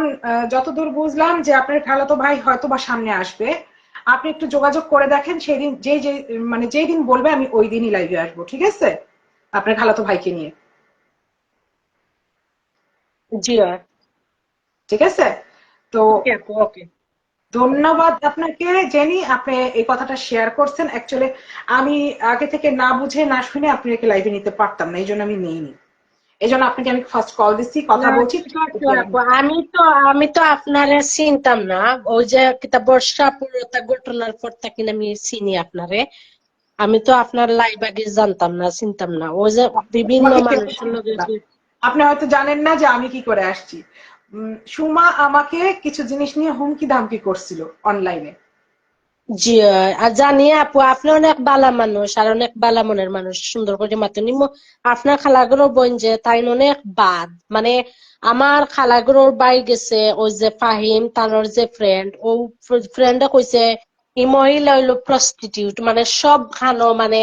যতদূর বুঝলাম যে আপনার খালাতো ভাই হয়তো বা সামনে আসবে, আপনি একটু যোগাযোগ করে দেখেন, সেই দিন যে মানে যেই দিন বলবে আমি ওই দিনই লাইভে আসবো, ঠিক আছে? আপনার খালাতো ভাইকে নিয়ে, জি ঠিক আছে? তো ওকে আপু, ওকে। ধন্যবাদ আপনাকে, জেনি, আপনি এই কথাটা শেয়ার করছেন। অ্যাকচুয়ালি আমি আগে থেকে না বুঝে না শুনে আপনাকে লাইভে নিতে পারতাম না, এই জন্য আমি নিইনি। এই জন্য আপনাকে আমি ফার্স্ট কল দিচ্ছি, কথা না বলছি। ঠিক আছে আপু, আমি তো আপনারে চিনতাম না, ওই যে কিতা বর্ষা পুরোটা ঘটনার পর থেকে আমি চিনি আপনারে। আমি তো আপনার লাইভ আগে জানতাম না, চিনতাম না, ওই যে বিভিন্ন তোমাকে কেউ মানুষের চিনবে লগে না। আপনি হয়তো জানেন না যে আমি কি করে আসছি। সুমা আমাকে কিছু জিনিস নিয়ে হুমকি ধামকি করছিল অনলাইনে। জি। আর জানি আপু আপনি অনেক বালা মানুষ, আর অনেক বালা মনের মানুষ, সুন্দর করে মাতুনি। আপনার খালাগুলো বোন যে তাই অনেক বাদ, মানে আমার খালাগুলোর বাই গেছে ওই যে ফাহিম তানোর যে ফ্রেন্ড, ও ফ্রেন্ডে কইছে এই মহিলা হইলো প্রস্টিটিউট, মানে সব খানো মানে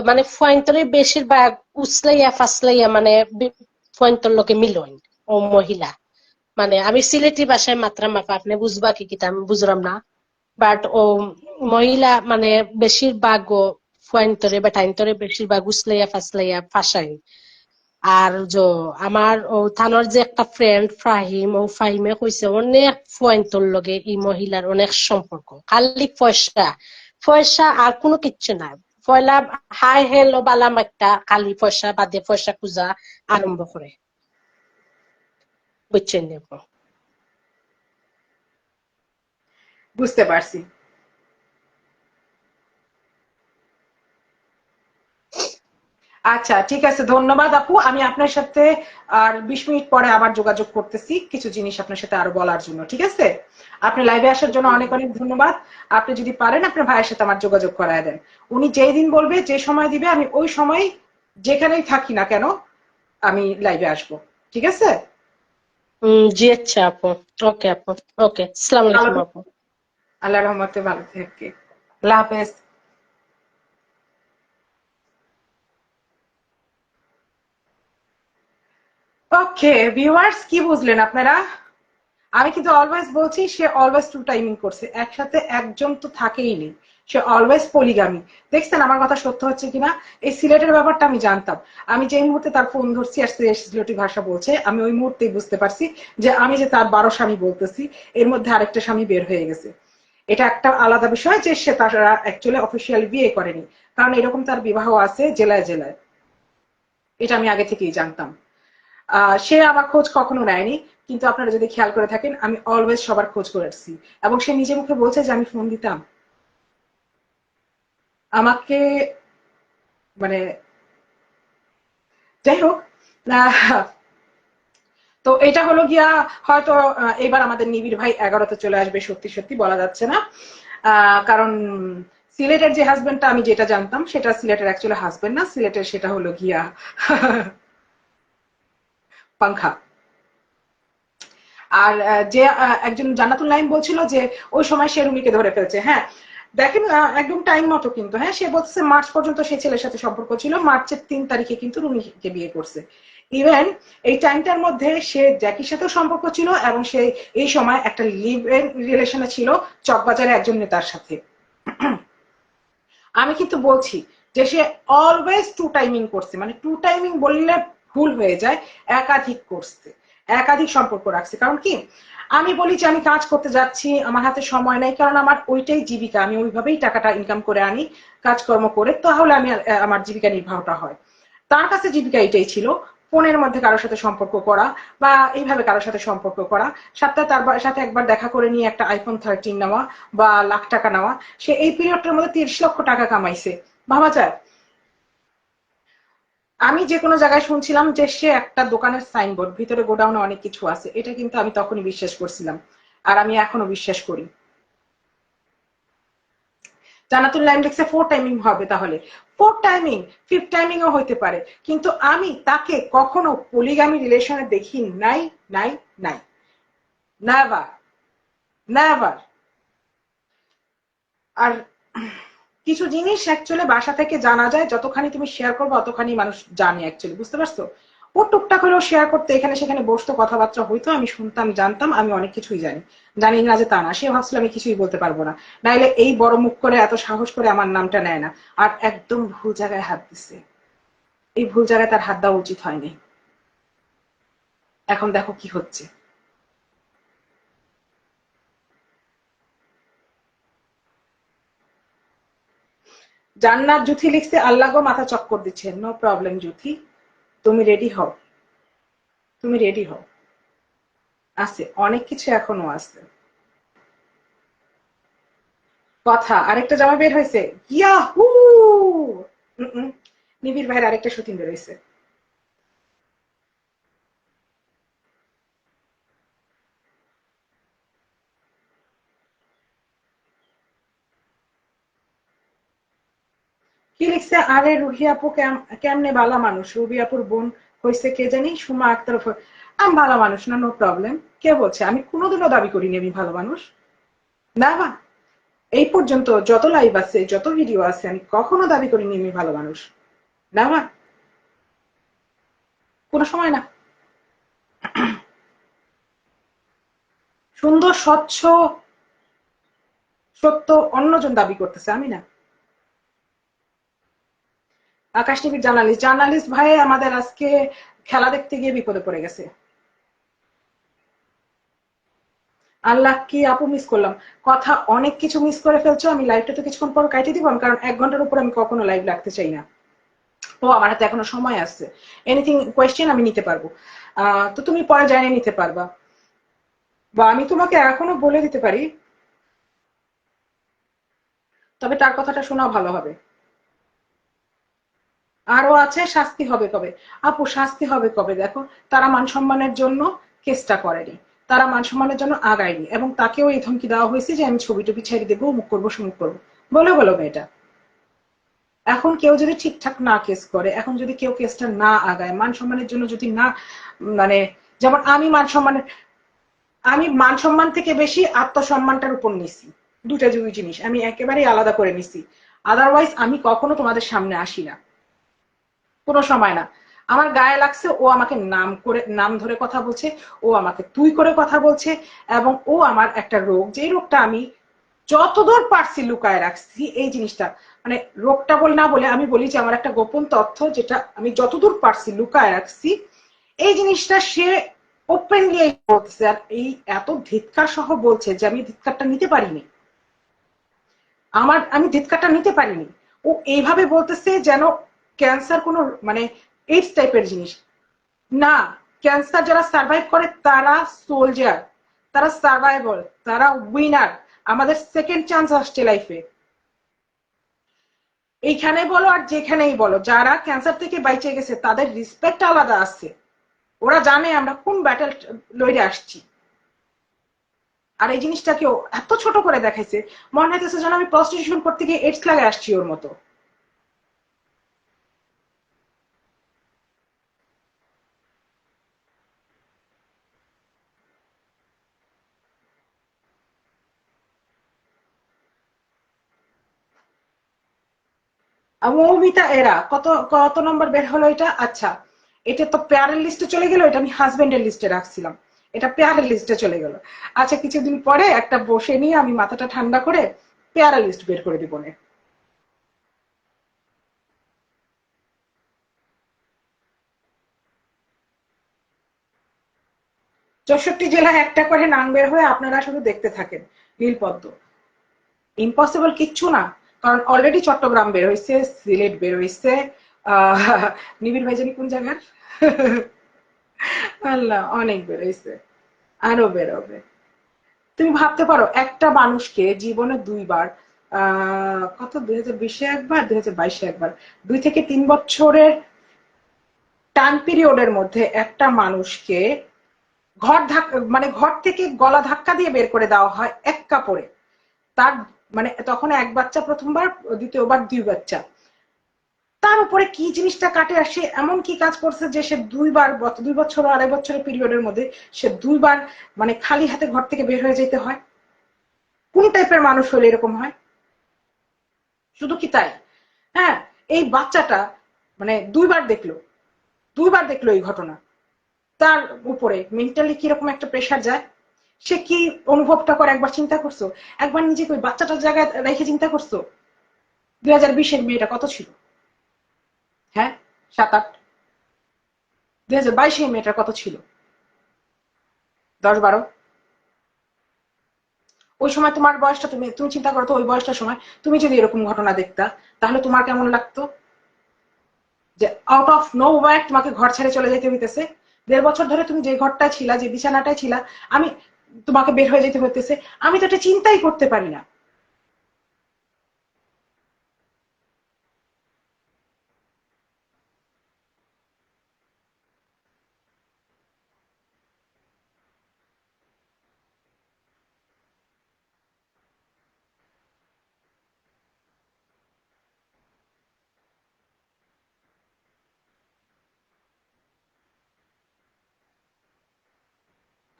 মানে ফয়েন্টরে বেশিরভাগ উসলাইয়া ফাসলাইয়া মানে ফয়েন্টর লোকে মিলন ও মহিলা। মানে আমি সিলেটি ভাষায় মাত্রা মাপা, আপনি বুঝবা কি কিতা আমি বুঝলাম না, বাট ও মহিলা মানে বেশিরভাগ ও ফুয়াইন্তরে বা টাইন্তরে বেশিরভাগ উসলাইয়া ফাসলাইয়া ফাঁসাই। আর আমার ও থানোর যে একটা ফ্রেন্ড ফাহিম, ও ফাহিমে কইছে অনেক ফুয়াইন্তর লগে এই মহিলার অনেক সম্পর্ক, খালি পয়সা পয়সা আর কোনো কিচ্ছু নাই। পয়লা হাই হেলো বালাম একটা খালি পয়সা বাদে পয়সা খুঁজা আরম্ভ করে, বুঝছেন আপু? বুঝতে পারছি। আচ্ছা, ঠিক আছে, ধন্যবাদ আপু। আমি আপনার সাথে আর 20 মিনিট পরে আবার যোগাযোগ করতেছি কিছু জিনিস আপনার সাথে আরো বলার জন্য, ঠিক আছে? আপনি লাইভে আসার জন্য অনেক অনেক ধন্যবাদ। আপনি যদি পারেন আপনার ভাইয়ের সাথে আমার যোগাযোগ করায় দেন। উনি যেই দিন বলবে, যে সময় দিবে, আমি ওই সময় যেখানেই থাকি না কেন আমি লাইভে আসবো, ঠিক আছে? জি আচ্ছা আপু, ওকে আপু, ওকে, আসসালামু ভালো আলাইকুম আপু। থাকবেন। আল্লাহ রহমতে ভালো থাকে। আল্লাহ হাফেজ। ওকে ভিউয়ার্স, কি বুঝলেন আপনারা? আমি কিন্তু অলওয়েজ বলছি, সে অলওয়েজ টু টাইমিং করছে, একসাথে একজন তো থাকেই নেই, সে অলওয়েজ পলিগামি। দেখছেন আমার কথা সত্য হচ্ছে কিনা? এই সিলেটের ব্যাপারটা আমি জানতাম। আমি যে মুহূর্তে তার ফোন ধরছি আর সে সিলেটি ভাষা বলছে, আমি ওই মুহূর্তেই বুঝতে পারছি যে আমি যে তার 12 স্বামী বলতেছি, এর মধ্যে আরেকটা স্বামী বের হয়ে গেছে। এটা একটা আলাদা বিষয় যে সে তারা অ্যাকচুয়ালি অফিসিয়ালি বিয়ে করেনি, কারণ এরকম তার বিবাহ আছে জেলায় জেলায়। এটা আমি আগে থেকেই জানতাম। সে আমার খোঁজ কখনো নেয়নি, কিন্তু আপনারা যদি খেয়াল করে থাকেন আমি অলওয়েজ সবার খোঁজ করেছি। এবং সে নিজে মুখে বলছে যে আমি ফোন দিতাম আমাকে, মানে যাই হোক। আহ, তো এটা হলো গিয়া হয়তো এবার আমাদের নিবিড় ভাই 11তে চলে আসবে, সত্যি সত্যি বলা যাচ্ছে না। কারণ সিলেটের যে হাজবেন্ডটা আমি যেটা জানতাম সেটা সিলেটের অ্যাকচুয়ালি হাজবেন্ড না, সিলেটের সেটা হলো গিয়া পাংখা। আর যে একজন জান্নাতুল নাইম বলছিল যে ওই সময় সে রুমিকে ধরে ফেলছে। হ্যাঁ, দেখেন একদম টাইম মতো কিন্তু। হ্যাঁ, সে বলছে মার্চ পর্যন্ত সেই ছেলের সাথে সম্পর্ক ছিল, মার্চের 3 তারিখে কিন্তু রুমিকে বিয়ে করছে। ইভেন এই টাইমটার মধ্যে সে জ্যাকির সাথেও সম্পর্ক ছিল এবং সে এই সময় একটা লিভ ইন রিলেশনে ছিল চকবাজারে একজন নেতার সাথে। আমি কিন্তু বলছি যে সে অলওয়েজ টু টাইমিং করছে, মানে টু টাইমিং বললে ভুল হয়ে যায়, একাধিক করছে, একাধিক সম্পর্ক রাখছে। কারণ কি, আমি বলি যে আমি কাজ করতে যাচ্ছি, আমার হাতে সময় নাই, কারণ আমার ওইটাই জীবিকা, আমি ওইভাবেই টাকাটা ইনকাম করে আনি কাজকর্ম করে, তাহলে আমি আমার জীবিকা নির্বাহটা হয়। তার কাছে জীবিকা এটাই ছিল, ফোনের মধ্যে কারোর সাথে সম্পর্ক করা বা এইভাবে কারোর সাথে সম্পর্ক করা, সপ্তাহে তার সাথে একবার দেখা করে নিয়ে একটা iPhone 13 নেওয়া বা লাখ টাকা নেওয়া। সে এই পিরিয়ডটার মধ্যে 30 লক্ষ টাকা কামাইছে, ভাবা যায়? আমি যে কোনো জায়গায় শুনছিলাম যে সে একটা দোকানের সাইনবোর্ড, ভিতরে গোডাউনে অনেক কিছু আছে, এটা কিন্তু আমি তখনই বিশ্বাস করছিলাম, আর আমি এখনো বিশ্বাস করি। জান্নাতুল নাইম লিখছে 4 টাইমিং হবে, তাহলে 4 টাইমিং, 5 টাইমিংও হইতে পারে, কিন্তু আমি তাকে কখনো পলিগামি রিলেশনে দেখি নাই, নাই, নাই, নেভার, নেভার। আর কিছু জিনিস অ্যাকচুয়ালি বাসা থেকে জানা যায়, যতখানি তুমি শেয়ার করবে অতখানি মানুষ জানে অ্যাকচুয়ালি, বুঝতে পারছো? ও টুকটাক হলেও শেয়ার করতে এখানে সেখানে বসতো, কথাবার্তা হইতো, আমি শুনতাম, জানতাম, আমি অনেক কিছুই জানি। জানি না যে তা না, সে ভাবছিল আমি কিছুই বলতে পারবো না, নাইলে এই বড় মুখ করে এত সাহস করে আমার নামটা নেয় না। আর একদম ভুল জায়গায় হাত দিছে, এই ভুল জায়গায় তার হাত দেওয়া উচিত হয়নি। এখন দেখো কি হচ্ছে। জান্নাত জুথি লিখছে আল্লাহ গো মাথা চক্কর দিচ্ছে, নো প্রবলেম জুথি, তুমি রেডি হও, তুমি রেডি হও, আছে অনেক কিছু এখনো আছে। কথা আরেকটা জামা বের হয়েছে, ইয়াহু! নিবিড় ভাইয়ের আরেকটা শুটিং বের হয়েছে। কি লিখছে, আরে রুহি আপু কেমনে বালা মানুষ, রুবি আপুর বোন হয়েছে কে জানি, সুমা আক্তার আমি ভালো মানুষ না, নো প্রবলেম। কে বলছে? আমি কোনোদিনও দাবি করিনি আমি ভালো মানুষ, না বা। এই পর্যন্ত যত লাইভ আছে, যত ভিডিও আছে, আমি কখনো দাবি করিনি আমি ভালো মানুষ, না বা, কোনো সময় না। সুন্দর স্বচ্ছ সত্য অন্যজন দাবি করতেছে, আমি না। আকাশ টিভির জার্নালিস্ট, জার্নালিস্ট ভাই আমাদের আজকে খেলা দেখতে গিয়ে বিপদে পড়ে গেছে। আল্লাহ, কি আপু মিস করলাম, কথা অনেক কিছু মিস করে ফেলছো। আমি লাইভটা তো কিছুক্ষণ পর কাটিয়ে দিব, কারণ 1 ঘন্টার উপর আমি কখনো লাইভ রাখতে চাই না। ও আমার হাতে এখনো সময় আছে, এনিথিং কোয়েশ্চেন আমি নিতে পারবো। তো তুমি পরে জানিয়ে নিতে পারবা, বা আমি তোমাকে এখনো বলে দিতে পারি, তবে তার কথাটা শোনাও ভালো হবে। আরো আছে শাস্তি হবে কবে? আপু শাস্তি হবে কবে? দেখো, তারা মান সম্মানের জন্য কেসটা করেনি, তারা মান সম্মানের জন্য আগায়নি, এবং তাকেও এই ধমকি দেওয়া হয়েছে যে আমি ছবি টবি ছেড়ে দেবো, মুখ করবো সমুখ করবো, বলে বলো মেয়েটা। এখন কেউ যদি ঠিকঠাক না কেস করে, এখন যদি কেউ কেসটা না আগায়, মান সম্মানের জন্য যদি না, মানে যেমন আমি মান সম্মান থেকে বেশি আত্মসম্মানটার উপর নিছি, দুটা দুই জিনিস আমি একেবারেই আলাদা করে নিছি। আদারওয়াইজ আমি কখনো তোমাদের সামনে আসি না, কোনো সময় না। আমার গায়ে লাগছে, ও আমাকে নাম করে নাম ধরে কথা বলছে, ও আমাকে তুই করে কথা বলছে, এবং ও আমার একটা রোগ, যে রোগটা আমি যতদূর পারছি লুকায় রাখছি, এই জিনিসটা, মানে রোগটা বল না বলে আমি বলি যে আমার একটা গোপন তথ্য, যেটা আমি যতদূর পারছি লুকায় রাখছি, এই জিনিসটা সে ওপেনলি বলতেছে। আর এই এত ধিৎকার সহ বলছে যে আমি ধিৎকারটা নিতে পারিনি, আমি ধিৎকারটা নিতে পারিনি। ও এইভাবে বলতেছে যেন ক্যান্সার কোনো, মানে এইডস টাইপের জিনিস না। ক্যান্সার যারা সার্ভাইভ করে তারা সোলজার, তারা সার্ভাইভার, তারা উইনার। আমাদের সেকেন্ড চান্স আসছে লাইফে। এইখানে বলো আর যেখানেই বলো, যারা ক্যান্সার থেকে বাইচে গেছে তাদের রিসপেক্ট আলাদা আছে। ওরা জানে আমরা কোন ব্যাটেল লড়ে আসছি। আর এই জিনিসটাকেও এত ছোট করে দেখাইছে, মনে হইতেছে যেন আমি প্রস্টিটিউশন করতে গিয়ে এইডস লাগে আসছি ওর মতো। মৌমিতা এরা কত কত নম্বর বের হলো এটা? আচ্ছা, এটা তো পেয়ারের লিস্টে চলে গেল, এটা আমি হাজবেন্ডের লিস্টে রাখছিলাম, এটা পেয়ারের লিস্টে চলে গেল। আচ্ছা, কিছুদিন পরে একটা বসে নিয়ে আমি মাথাটা ঠান্ডা করে পেয়ারের লিস্ট বের করে দিব না। 64 জেলায় একটা করে নাম বের হয়ে আপনারা শুধু দেখতে থাকেন। নীলপদ্ম ইম্পসিবল কিচ্ছু না, কারণ অলরেডি চট্টগ্রাম বের হয়েছে, সিলেট বের হয়েছে, নিবিড় ভাই জানি কোন জায়গার, আল্লাহ অনেক বের হয়েছে, আরো বেরোবে। তুমি ভাবতে পারো একটা মানুষকে জীবনে দুইবার, কত 2020-এ একবার, 2022-এ একবার, 2 থেকে 3 বছরের টাইম পিরিয়ডের মধ্যে একটা মানুষকে ঘর ধাক্কা, মানে ঘর থেকে গলা ধাক্কা দিয়ে বের করে দেওয়া হয় এক কাপড়ে। তার মানে তখন এক বাচ্চা প্রথমবার, দ্বিতীয়বার 2 বাচ্চা। তার উপরে কি জিনিসটা কাটে, আর সে এমন কি কাজ করছে যে সে দুইবার, 2 বছর 2.5 বছরের পিরিয়ডের মধ্যে সে দুইবার মানে খালি হাতে ঘর থেকে বের হয়ে যেতে হয়? কোন টাইপের মানুষ হলে এরকম হয়? শুধু কি তাই? হ্যাঁ, এই বাচ্চাটা মানে দুইবার দেখলো এই ঘটনা, তার উপরে মেন্টালি কিরকম একটা প্রেশার যায়, সে কি অনুভবটা করে একবার চিন্তা করছো? একবার নিজেকে ওই বাচ্চাটার জায়গায় রেখে চিন্তা করছো? 2020-এর মেয়েটা কত ছিল? হ্যাঁ, 7-8। 2022-এর মেয়েটার কত ছিল? 10-12। ওই সময় তোমার বয়সটা, তুমি তুমি চিন্তা করো তো, ওই বয়সটার সময় তুমি যদি এরকম ঘটনা দেখতা, তাহলে তোমার কেমন লাগতো? যে আউট অফ নো ওয়ার তোমাকে ঘর ছেড়ে চলে যেতে হইতেছে, 1.5 বছর ধরে তুমি যে ঘরটায় ছিলা, যে বিছানাটায় ছিলা, আমি তোমাকে বের হয়ে যেতে হইতেছে, আমি তো এটা চিন্তাই করতে পারি না।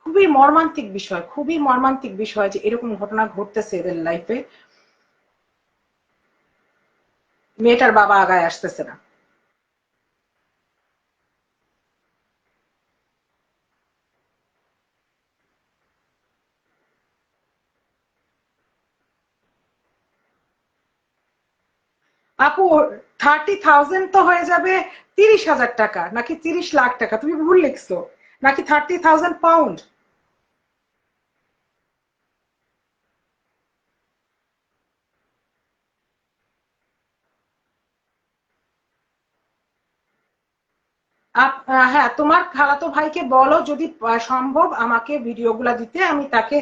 খুবই মর্মান্তিক বিষয়, খুবই মর্মান্তিক বিষয় যে এরকম ঘটনা ঘটতেছে এদের লাইফে। মেয়েটার বাবা আগায় আসতেছে না। আপু, 30,000 তো হয়ে যাবে 30,000 টাকা, নাকি 30 লাখ টাকা? তুমি ভুল লিখছো, নাকি 30,000 পাউন্ড? হ্যাঁ, তোমার খালাতো ভাইকে বলো যদি সম্ভব আমাকে ভিডিওগুলা দিতে, আমি তাকে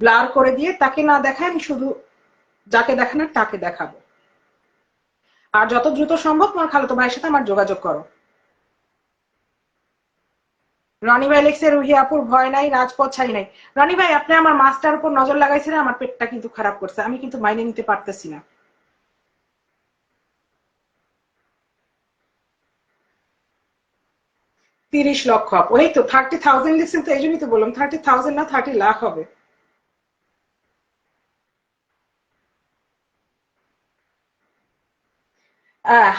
ব্লার করে দিয়ে তাকে না দেখাই, আমি শুধু যাকে দেখানোর তাকে দেখাবো। আর যত দ্রুত সম্ভব তোমার খালাতো ভাইয়ের সাথে আমার যোগাযোগ করো। রনি ভাই লিখছে রুহি আপুর ভয় নাই, রাজপথ ছাড়ি নাই। রনি ভাই, আপনি আমার মাছটার উপর নজর লাগাইছিলেন, আমার পেটটা কিন্তু খারাপ করছে, আমি কিন্তু মাইনে নিতে পারতেছি না। 30 লক্ষ আপু, এই তো 30,000 লিখছেন, তো এই জন্যই তো বললাম 30,000 না, 30 লাখ হবে।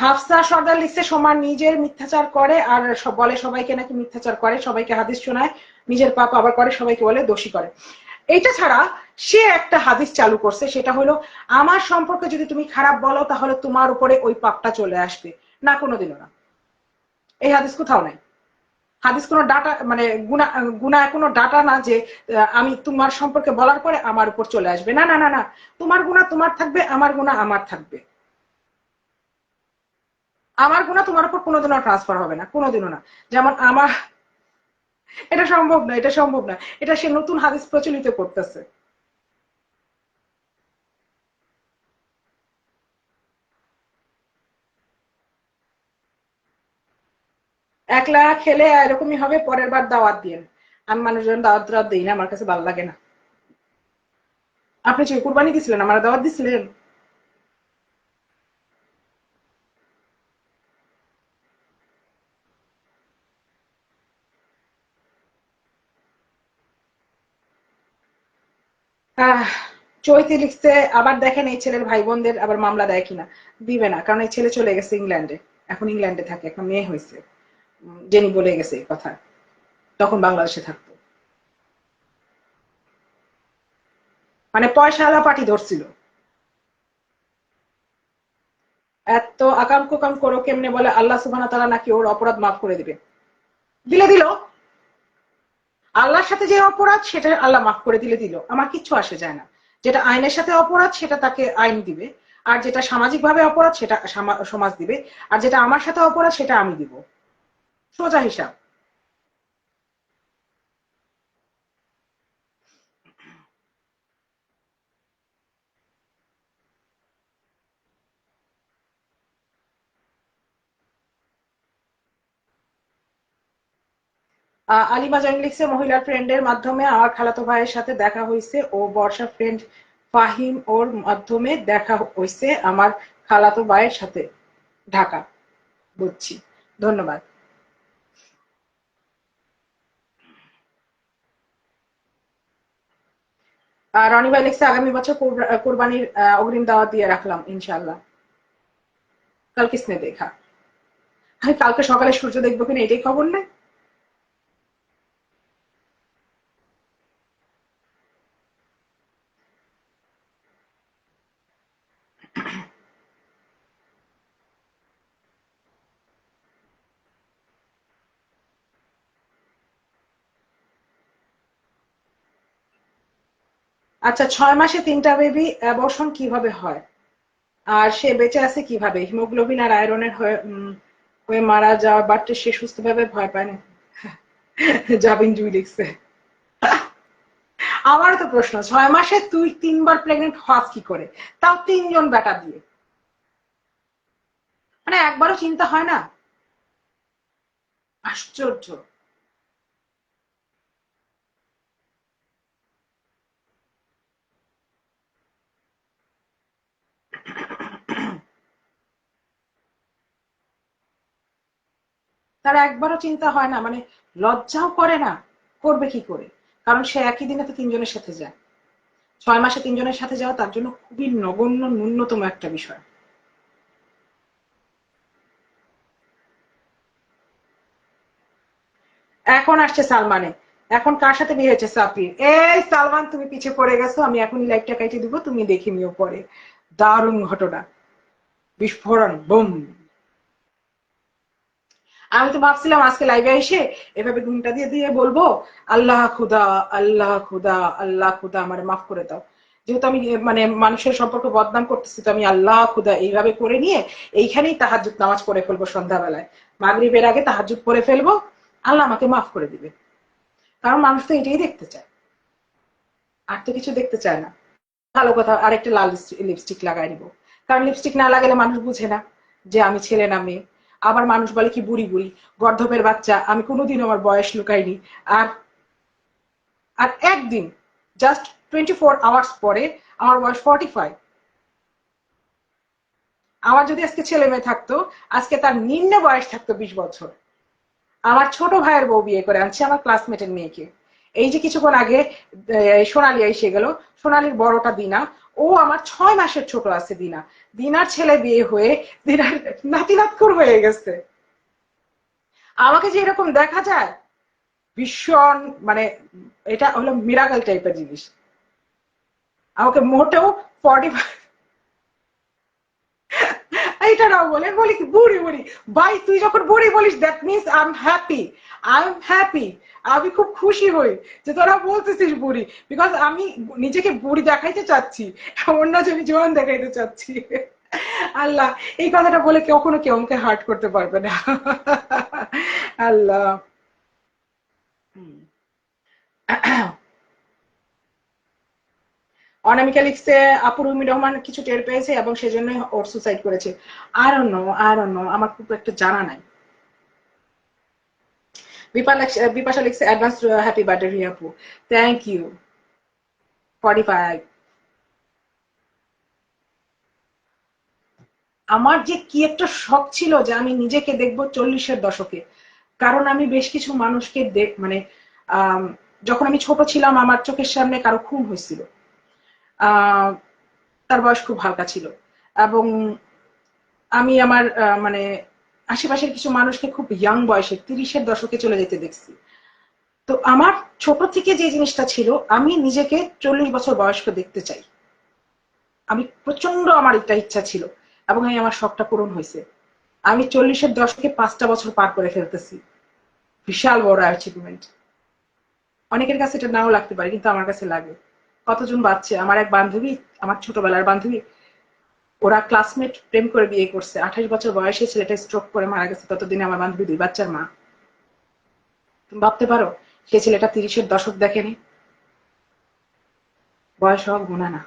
হাফসা সর্দার লিখছে সোমা নিজের মিথ্যাচার করে আর বলে সবাইকে নাকি মিথ্যাচার করে, সবাইকে হাদিস শোনায়, নিজের পাপ আবার করে, সবাইকে বলে দোষী করে। এইটা ছাড়া সে একটা হাদিস চালু করছে, সেটা হলো আমার সম্পর্কে যদি তুমি খারাপ বলো তাহলে তোমার উপরে ওই পাপটা চলে আসবে। না, কোনোদিনও না। এই হাদিস কোথাও নাই। হাদিস কোনো ডাটা মানে গুণা, গুণা কোনো ডাটা না যে আমি তোমার সম্পর্কে বলার পরে আমার উপর চলে আসবে। না না না না, তোমার গুণা তোমার থাকবে, আমার গুণা আমার থাকবে। আমার গুণা তোমার উপর কোনোদিনও ট্রান্সফার হবে না, কোনোদিনও না। যেমন আমার, এটা সম্ভব না, এটা সম্ভব না, এটা সে নতুন হাদিস প্রচলিত করতেছে। একলা খেলে এরকমই হবে, পরের বার দাওয়াত দিন। আমি মানুষজন দাওয়াত দাওয়াত দিই না, আমার কাছে ভালো লাগে না। আপনি যে কুরবানি দিছিলেন আমার দাওয়াত দিছিলেন? আহ চৈতি লিখছে আবার দেখেন এই ছেলের ভাই বোনদের আবার মামলা দেয় কিনা। দিবে না, কারণ এই ছেলে চলে গেছে ইংল্যান্ডে। এখন ইংল্যান্ডে থাকে, একটা মেয়ে হয়েছে। জেনি বলে গেছে এই কথা, তখন বাংলাদেশে থাকতো। মানে পয়সাওয়ালা পার্টি ধরছিল। এত আকাম কুকাম করো কেমনে বলে আল্লাহ সুবহানাহু ওয়া তাআলা নাকি ওর অপরাধ মাফ করে দিবে। দিলে দিল, আল্লাহর সাথে যে অপরাধ সেটা আল্লাহ মাফ করে দিলে দিল, আমার কিচ্ছু আসে যায় না। যেটা আইনের সাথে অপরাধ সেটা তাকে আইন দিবে, আর যেটা সামাজিক ভাবে অপরাধ সেটা সমাজ দিবে, আর যেটা আমার সাথে অপরাধ সেটা আমি দিব। সোজা হিসাব। আলিমা জাইন লিখছে মহিলার ফ্রেন্ডের মাধ্যমে আমার খালাতো ভাইয়ের সাথে দেখা হয়েছে, ও বর্ষা ফ্রেন্ড ফাহিম ওর মাধ্যমে দেখা হয়েছে আমার খালাতো ভাইয়ের সাথে। ঢাকা। বুঝছি। ধন্যবাদ। রনি ভাই লিখছে আগামী বছর কোরবানির অগ্রিম দাওয়াত দিয়ে রাখলাম ইনশাল্লাহ। কাল কিসনে দেখা। আমি কালকে সকালে সূর্য দেখবো কিনা এটাই খবর নেই। আচ্ছা, 6 মাসে 3টা বেবি অ্যাবর্শন কিভাবে হয়? আর সে বেঁচে আছে কিভাবে? হিমোগ্লোবিন আর আয়রনের হয়ে মারা যাওয়া, বাট সে সুস্থভাবে ভয় পায় না। জাবিন জুই লিখছে। আমারও তো প্রশ্ন, 6 মাসে তুই 3বার প্রেগনেন্ট হওয়াস কি করে, তাও 3জন বেটা দিয়ে। মানে একবারও চিন্তা হয় না? আশ্চর্য। তার একবারও চিন্তা হয় না, মানে লজ্জাও করে না? করবে কি করে? কারণ সে একই দিনে তো 3জনের সাথে যায়। 6 মাসে 3জনের সাথে যাওয়া তার জন্য খুবই নগণ্য, ন্যূনতম একটা বিষয়। এখন আসছে সালমানে। এখন কার সাথে বিয়ে হয়েছে? সাফির। এই সালমান, তুমি পিছে পড়ে গেছো, আমি এখনই লাইভটা কাটিয়ে দিব, তুমি দেখে নিও পরে। দারুণ ঘটনা। বিস্ফোরণ বুম। আমি তো ভাবছিলাম আজকে লাইভে এসে এভাবে ঘুমটা দিয়ে দিয়ে বলবো, আল্লাহ খুদা, আল্লাহ খুদা, আল্লাহ খুদা আমার মাফ করে দাও। যেহেতু আমি মানে মানুষের সম্পর্ক বদনাম করতেছি, তো আমি আল্লাহ খুদা এইভাবে করে নিয়ে এইখানেই তাহাজ্জুদ নামাজ পড়ে ফেলবো সন্ধ্যাবেলায়। মাগরিবের আগে তাহাজ্জুদ পড়ে ফেলবো। আল্লাহ আমাকে মাফ করে দিবে। কারণ মানুষ তো এটাই দেখতে চায়, আর তো কিছু দেখতে চায় না। ভালো কথা, আরেকটা লাল লিপস্টিক লাগাই নিব। কারণ লিপস্টিক না লাগালে মানুষ বুঝে না যে আমি ছেলে না মেয়ে। আবার মানুষ বলে কি বুড়ি বুড়ি, গর্ধপের বাচ্চা, আমি কোনোদিন আমার বয়স লুকাইনি। আর আর একদিন, জাস্ট 24 আওয়ার্স পরে আমার বয়স 45। আমার যদি আজকে ছেলে মেয়ে থাকতো, আজকে তার নিম্ন বয়স থাকতো 20 বছর। আমার ছোট ভাইয়ের বউ বিয়ে করে আনছে আমার ক্লাসমেটের মেয়েকে। এই যে কিছুক্ষণ আগে সোনালি এসে গেল, সোনালির বড়টা দিনা, ও আমার 6 মাসের ছোট আছে দিনা। দিনার ছেলে বিয়ে হয়ে দিনার নাতি নাতকুর হয়ে গেছে। আমাকে যে এরকম দেখা যায়, ভীষণ মানে এটা হলো মিরাকল টাইপের জিনিস। আমাকে মোটেও 45, এইটা নাও বলে বলি কি বুড়ি বুড়ি। ভাই তুই যখন বুড়ি বলিস that means I am happy. I am happy. আমি খুব খুশি হই যে তোরা বলতেছিস বুড়ি, বিকজ আমি নিজেকে বুড়ি দেখাইতে চাচ্ছি, এমন না যে আমি জোয়ান দেখাইতে চাচ্ছি। আল্লাহ, এই কথাটা বলে কখনো কেউ আমাকে হার্ট করতে পারবে না। আল্লাহ। অনামিকা লিখছে আপু রুমি রহমান কিছু টের পেয়েছে এবং সেজন্য ওর সুসাইড করেছে। আর অন্য আমার খুব একটা জানা নাই। বিপাশা লিখছে অ্যাডভান্স হ্যাপি বার্থডে রিয়াপু। Thank you. 45। আমার যে কি একটা শখ ছিল যে আমি নিজেকে দেখবো 40-এর দশকে। কারণ আমি বেশ কিছু মানুষকে মানে আম, যখন আমি ছোট ছিলাম আমার চোখের সামনে কারো খুন হয়েছিল। আহ তার বয়স খুব হালকা ছিল, এবং আমি আমার মানে আশেপাশের কিছু মানুষকে খুব ইয়াং বয়সে 30-এর দশকে চলে যেতে দেখছি। তো আমার ছোট থেকে যে জিনিসটা ছিল, আমি নিজেকে 40 বছর বয়স্ক দেখতে চাই। আমি প্রচন্ড, আমার একটা ইচ্ছা ছিল, এবং এই আমার শখটা পূরণ হয়েছে। আমি 40-এর দশকে 5টা বছর পার করে ফেলতেছি। বিশাল বড় অ্যাচিভমেন্ট। অনেকের কাছে এটা নাও লাগতে পারে, কিন্তু আমার কাছে লাগে। কতজন বাচ্চা, আমার এক বান্ধবী, আমার ছোটবেলার বান্ধবী, ওরা ক্লাসমেট প্রেম করে বিয়ে করছে, 28 বছর বয়সে ছেলেটা স্ট্রোক করে মারা গেছে। ততদিনে আমার বান্ধবী 2 বাচ্চার মা। তুমি ভাবতে পারো, সে ছেলেটা 30-এর দশক দেখেনি। বয়স হওয়া গুণা না,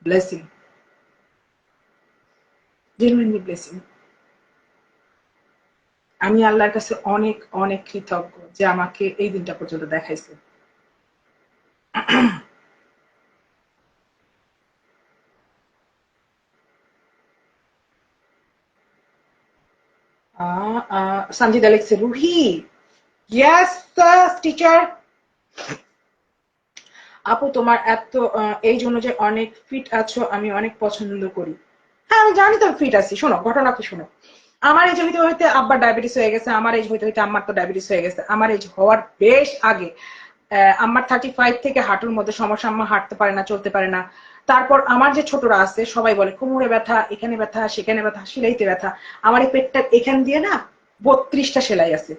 ব্লেসিং, জেনুইনলি ব্লেসিং। আমি আল্লাহর কাছে অনেক অনেক কৃতজ্ঞ যে আমাকে এই দিনটা পর্যন্ত দেখাইছে। সঞ্জিদা লিখছে, রুহি, ইয়েস টিচার। আপু তোমার এত এই জন্য যে অনেক ফিট আছো আমি অনেক পছন্দ করি। হ্যাঁ আমি জানি তো ফিট আছি। শোনো ঘটনা কি, শোনো। আমার এজ হইতে হইতে আব্বার ডায়াবেটিস হয়ে গেছে, আমার এজ হইতে হইতে আম্মার তো ডায়াবেটিস হয়ে গেছে। আমার এজ হওয়ার বেশ আগে আম্মার 35 থেকে হাঁটুর মধ্যে সমস্যা, আম্মা হাঁটতে পারে না, চলতে পারে না। তারপর আমার যে ছোটরা আছে সবাই বলে কোমরে ব্যথা, এখানে ব্যথা, সেখানে ব্যথা, সেলাইতে ব্যথা। আমার এই পেটটার এখান দিয়ে না 32টা সেলাই আছে,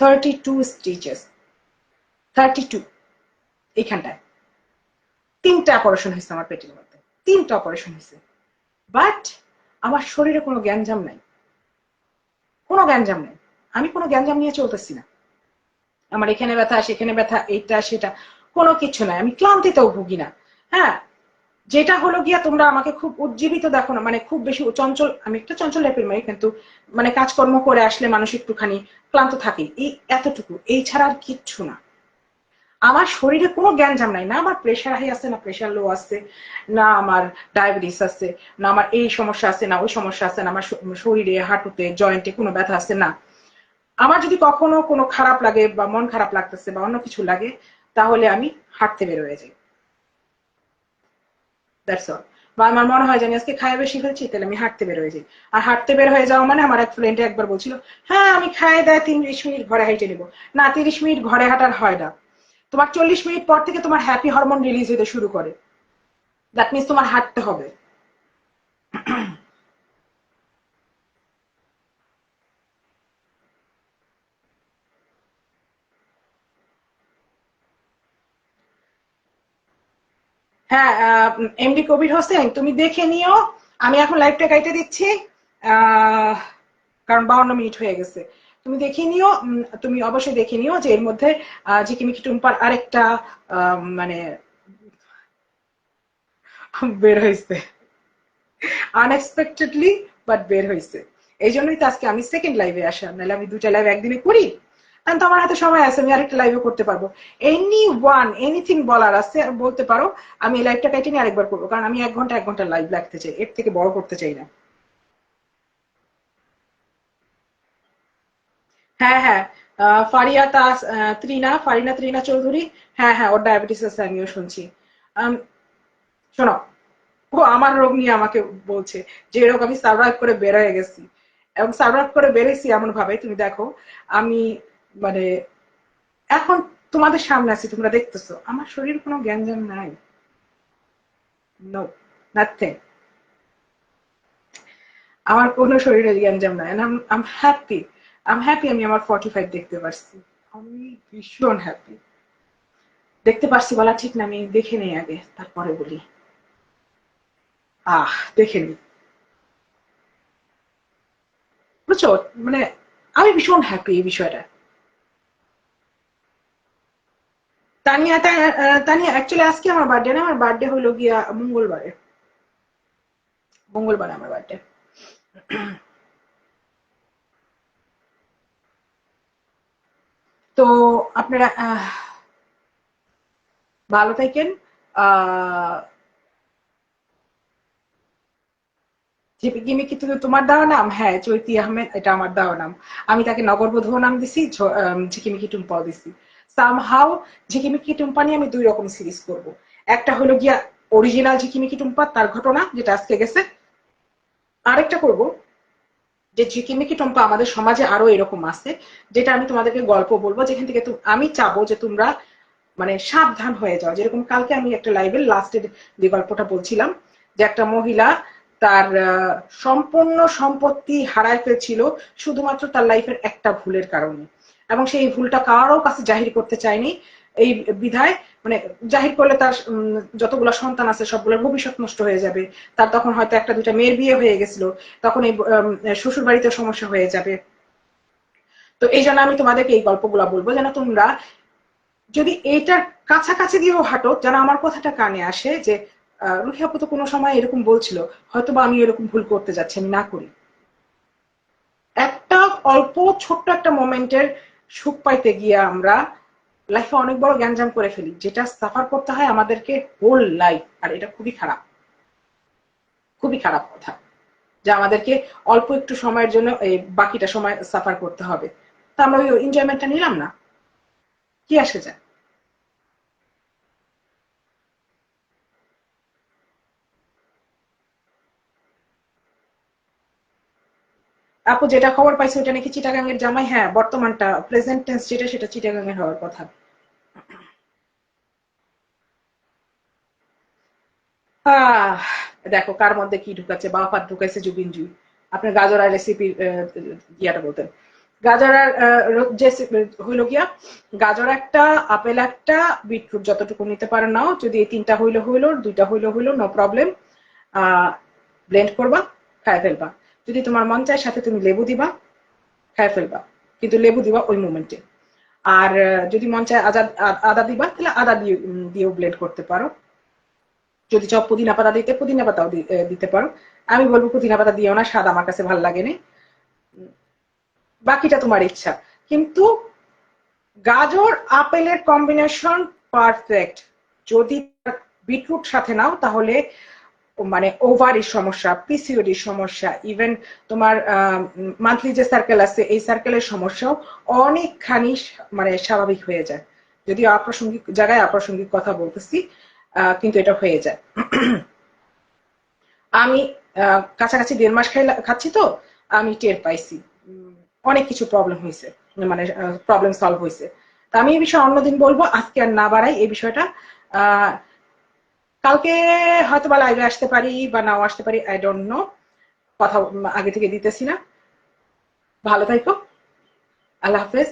32 স্টিচেস, 32 এইখানটায়। 3টা অপারেশন হয়েছে আমার পেটের মধ্যে, 3টা অপারেশন হয়েছে। বাট আমার শরীরে কোনো গ্যাঞ্জাম নাই, কোনো গ্যাঞ্জাম নেই। আমি কোনো গ্যাঞ্জাম নিয়ে চলতেছি না। আমার এখানে ব্যথা, সেখানে ব্যথা, এইটা সেটা, কোনো কিছু নাই। আমি ক্লান্তিতেও ভুগি না। হ্যাঁ, যেটা হলো গিয়া তোমরা আমাকে খুব উজ্জীবিত দেখো না, মানে খুব বেশি চঞ্চল, আমি একটা চঞ্চল টাইপের মেয়ে, কিন্তু মানে কাজকর্ম করে আসলে মানুষ একটুখানি ক্লান্ত থাকে, এই এতটুকু, এই ছাড়া আর কিচ্ছু না। আমার শরীরে কোনো গ্যাঞ্জাম নাই, না আমার প্রেশার হাই আছে, না প্রেশার লো আছে, না আমার ডায়াবেটিস আছে, না আমার এই সমস্যা আছে, না ওই সমস্যা আছে, না আমার শরীরে হাঁটুতে জয়েন্টে কোনো ব্যথা আছে, না। আমার যদি কখনো কোনো খারাপ লাগে বা মন খারাপ লাগতেছে বা অন্য কিছু লাগে, তাহলে আমি হাঁটতে বের হয়ে যাই। That's all. বা আমার মনে হয় যে আমি আজকে খায় বেশি ফেলছি, তাহলে আমি হাঁটতে বের হয়ে যাই। আর হাঁটতে বের হয়ে যাওয়া মানে, আমার এক ফ্রেন্ড একবার বলছিল, হ্যাঁ আমি খায় দেয় 30 মিনিট ঘরে হাঁটে নিবো। না, 30 মিনিট ঘরে হাঁটার হয় না। তোমার 40 মিনিট পর থেকে তোমার হ্যাপি হরমোন রিলিজ হতে শুরু করে। দ্যাট মিনস তোমার হাঁটতে হবে। হ্যাঁ, এমডি কবির হোসেন তুমি দেখে নিও। আমি এখন লাইভটা কাইটে দিচ্ছি, আহ, কারণ 52 মিনিট হয়ে গেছে। তুমি দেখে নিও, তুমি অবশ্যই দেখে নিও যে এর মধ্যে ঝিকিমিকি টুম্পার আরেকটা মানে বের হয়েছে আনএক্সপেক্টেডলি, বাট বের হয়েছে। এই জন্যই তো আজকে আমি সেকেন্ড লাইভে আসা, নাহলে আমি 2টা লাইভ একদিনে করি। কারণ তো আমার হাতে সময় আছে, আমি আরেকটা লাইভে করতে পারবো। এনি ওয়ান এনিথিং বলার আছে বলতে পারো। আমি এই লাইভটা কেটে নিয়ে আরেকবার করবো, কারণ আমি 1 ঘন্টা 1 ঘন্টা লাইভ রাখতে চাই, এর থেকে বড় করতে চাই না। হ্যাঁ হ্যাঁ, ফারিয়া তাস, ত্রিনা, ফারিনা ত্রিনা চৌধুরী। হ্যাঁ হ্যাঁ, ওর ডায়াবেটিস আছে, আমিও শুনছি। আম, শোনো, ও আমার রোগ নিয়ে আমাকে বলছে যে রোগ আমি সার্ভাইভ করে বের হয়ে গেছি, এবং সার্ভাইভ করে বেরোইছি এমন ভাবে তুমি দেখো। আমি মানে এখন তোমাদের সামনে আছি, তোমরা দেখতেছো আমার শরীর কোনো গ্যাঞ্জাম নাই। No, nothing. আমার কোনো শরীরে গ্যাঞ্জাম নাই, আম হ্যাপি। আম হ্যাপি আমি আমার 45 দেখতে পারছি। আমি ভীষণ হ্যাপি। দেখতে পারছি বলা ঠিক না, আমি দেখে নেই আগে, তারপরে বলি। দেখে নি, বুঝছো? মানে আমি ভীষণ হ্যাপি এই বিষয়টা। তানিয়া, তানিয়া অ্যাকচুয়ালি আজকে আমার বার্থডে না, আমার বার্থডে হলো গিয়া মঙ্গলবারে। মঙ্গলবারে আমার বার্থডে। তো আপনারা ভালো থাকেন। আহ ঝিকিমিকি তুমি তোমার দেওয়া নাম? হ্যাঁ, চৈতি আহমেদ এটা আমার দেওয়া নাম। আমি তাকে নগরবধূ নাম দিছি, ঝিকিমিকি টুম্পাও দিছি। সামহাউ ঝিকিমিকি টুম্পা নিয়ে আমি 2 রকম সিরিজ করব। একটা হলো গিয়া অরিজিনাল ঝিকিমিকি টুম্পা, তার ঘটনা যেটা আজকে গেছে। আরেকটা করব যে ঝিকিমিকি টুম্পা আমাদের সমাজে আরো এরকম আছে, যেটা আমি তোমাদেরকে গল্প বলবো, যেখান থেকে আমি চাবো যে তোমরা মানে সাবধান হয়ে যাও। যেরকম কালকে আমি একটা লাইভের লাস্টের যে গল্পটা বলছিলাম, যে একটা মহিলা তার সম্পূর্ণ সম্পত্তি হারায় ফেলছিল শুধুমাত্র তার লাইফের একটা ভুলের কারণে, এবং সেই ভুলটা কারো কাছে জাহির করতে চায়নি। এই বিধায় মানে জাহির করলে তার যতগুলো সন্তান আছে সবগুলোর ভবিষ্যৎ নষ্ট হয়ে যাবে। তার তখন হয়তো একটা দুইটা মেয়ের বিয়ে হয়ে গেছিল, তখন এই শ্বশুর বাড়িতে সমস্যা হয়ে যাবে। তো এই জন্য আমি তোমাদেরকে এই গল্পগুলো বলবো, যেন তোমরা যদি এইটার কাছাকাছি দিয়েও হাঁটো, যেন আমার কথাটা কানে আসে যে রুহি আপু তো কোনো সময় এরকম বলছিল, হয়তো বা আমি এরকম ভুল করতে যাচ্ছি, আমি না করি। একটা অল্প ছোট্ট একটা মোমেন্টের সুখ পাইতে গিয়ে আমরা লাইফে অনেক বড় গ্যাঞ্জাম করে ফেলি, যেটা সাফার করতে হয় আমাদেরকে হোল লাইফ। আর এটা খুবই খারাপ, খুবই খারাপ কথা, যে আমাদেরকে অল্প একটু সময়ের জন্য এই বাকিটা সময় সাফার করতে হবে। তা আমরা ওই এনজয়মেন্টটা নিলাম না, কি আসে যায়? আপু যেটা খবর পাইছে ওটা নাকি চিটাগাং এর জামাই, হ্যাঁ বর্তমানটা প্রেজেন্ট টেন্স যেটা সেটা চিটাগাং এর হওয়ার কথা। আহ দেখো কার মধ্যে কি ঢুকাচ্ছে, বাফার ঢুকাইছে জুবিন জুই। আপনার গাজরার রেসিপির ইয়াটা বলতেন। গাজরার যে হইলো গিয়া, গাজর একটা, আপেল একটা, বিটরুট যতটুকু নিতে পারেন নাও, যদি এই 3টা হইলো হইলো, 2টা হইলো হইলো, নো প্রবলেম। আহ ব্লেন্ড করবা, খায় ফেলবা। যদি তোমার মন চায় সাথে তুমি লেবু দিবা, খায় ফেলবা, কিন্তু লেবু দিবা ওই মোমেন্টে। আর যদি মন চায় আদা, আদা দিবা তাহলে আদা দিয়ে দিয়েও ব্লেন্ড করতে পারো। যদি চাও পুদিনা পাতা দিতে পুদিনা পাতাও দিতে পারো। আমি বলবো পুদিনা পাতা দিও না, স্বাদ আমার কাছে ভালো লাগে না। বাকিটা তোমার ইচ্ছা। কিন্তু গাজর আপেলের কম্বিনেশন পারফেক্ট। যদি বিটরুট সাথে নাও তাহলে মানে ওভারির সমস্যা, পিসিওডির সমস্যা, ইভেন তোমার মান্থলি যে সার্কেল আছে এই সার্কেলের সমস্যাও অনেকখানি মানে স্বাভাবিক হয়ে যায়। যদিও অপ্রাসঙ্গিক জায়গায় অপ্রাসঙ্গিক কথা বলতেছি, কিন্তু এটা হয়ে যায়। আমি কাছাকাছি 1.5 মাস খাচ্ছি তো, আমি টের পাইছি অনেক কিছু প্রবলেম হয়েছে, মানে প্রবলেম সলভ হয়েছে। তা আমি এই বিষয়ে অন্যদিন বলবো, আজকে আর না বাড়াই এই বিষয়টা। আহ কালকে হয়তো বা লাইভে আসতে পারি বা নাও আসতে পারি, আই ডোন্ট নো। কথা আগে থেকে দিতেছি না। ভালো থাকো, আল্লাহ হাফেজ।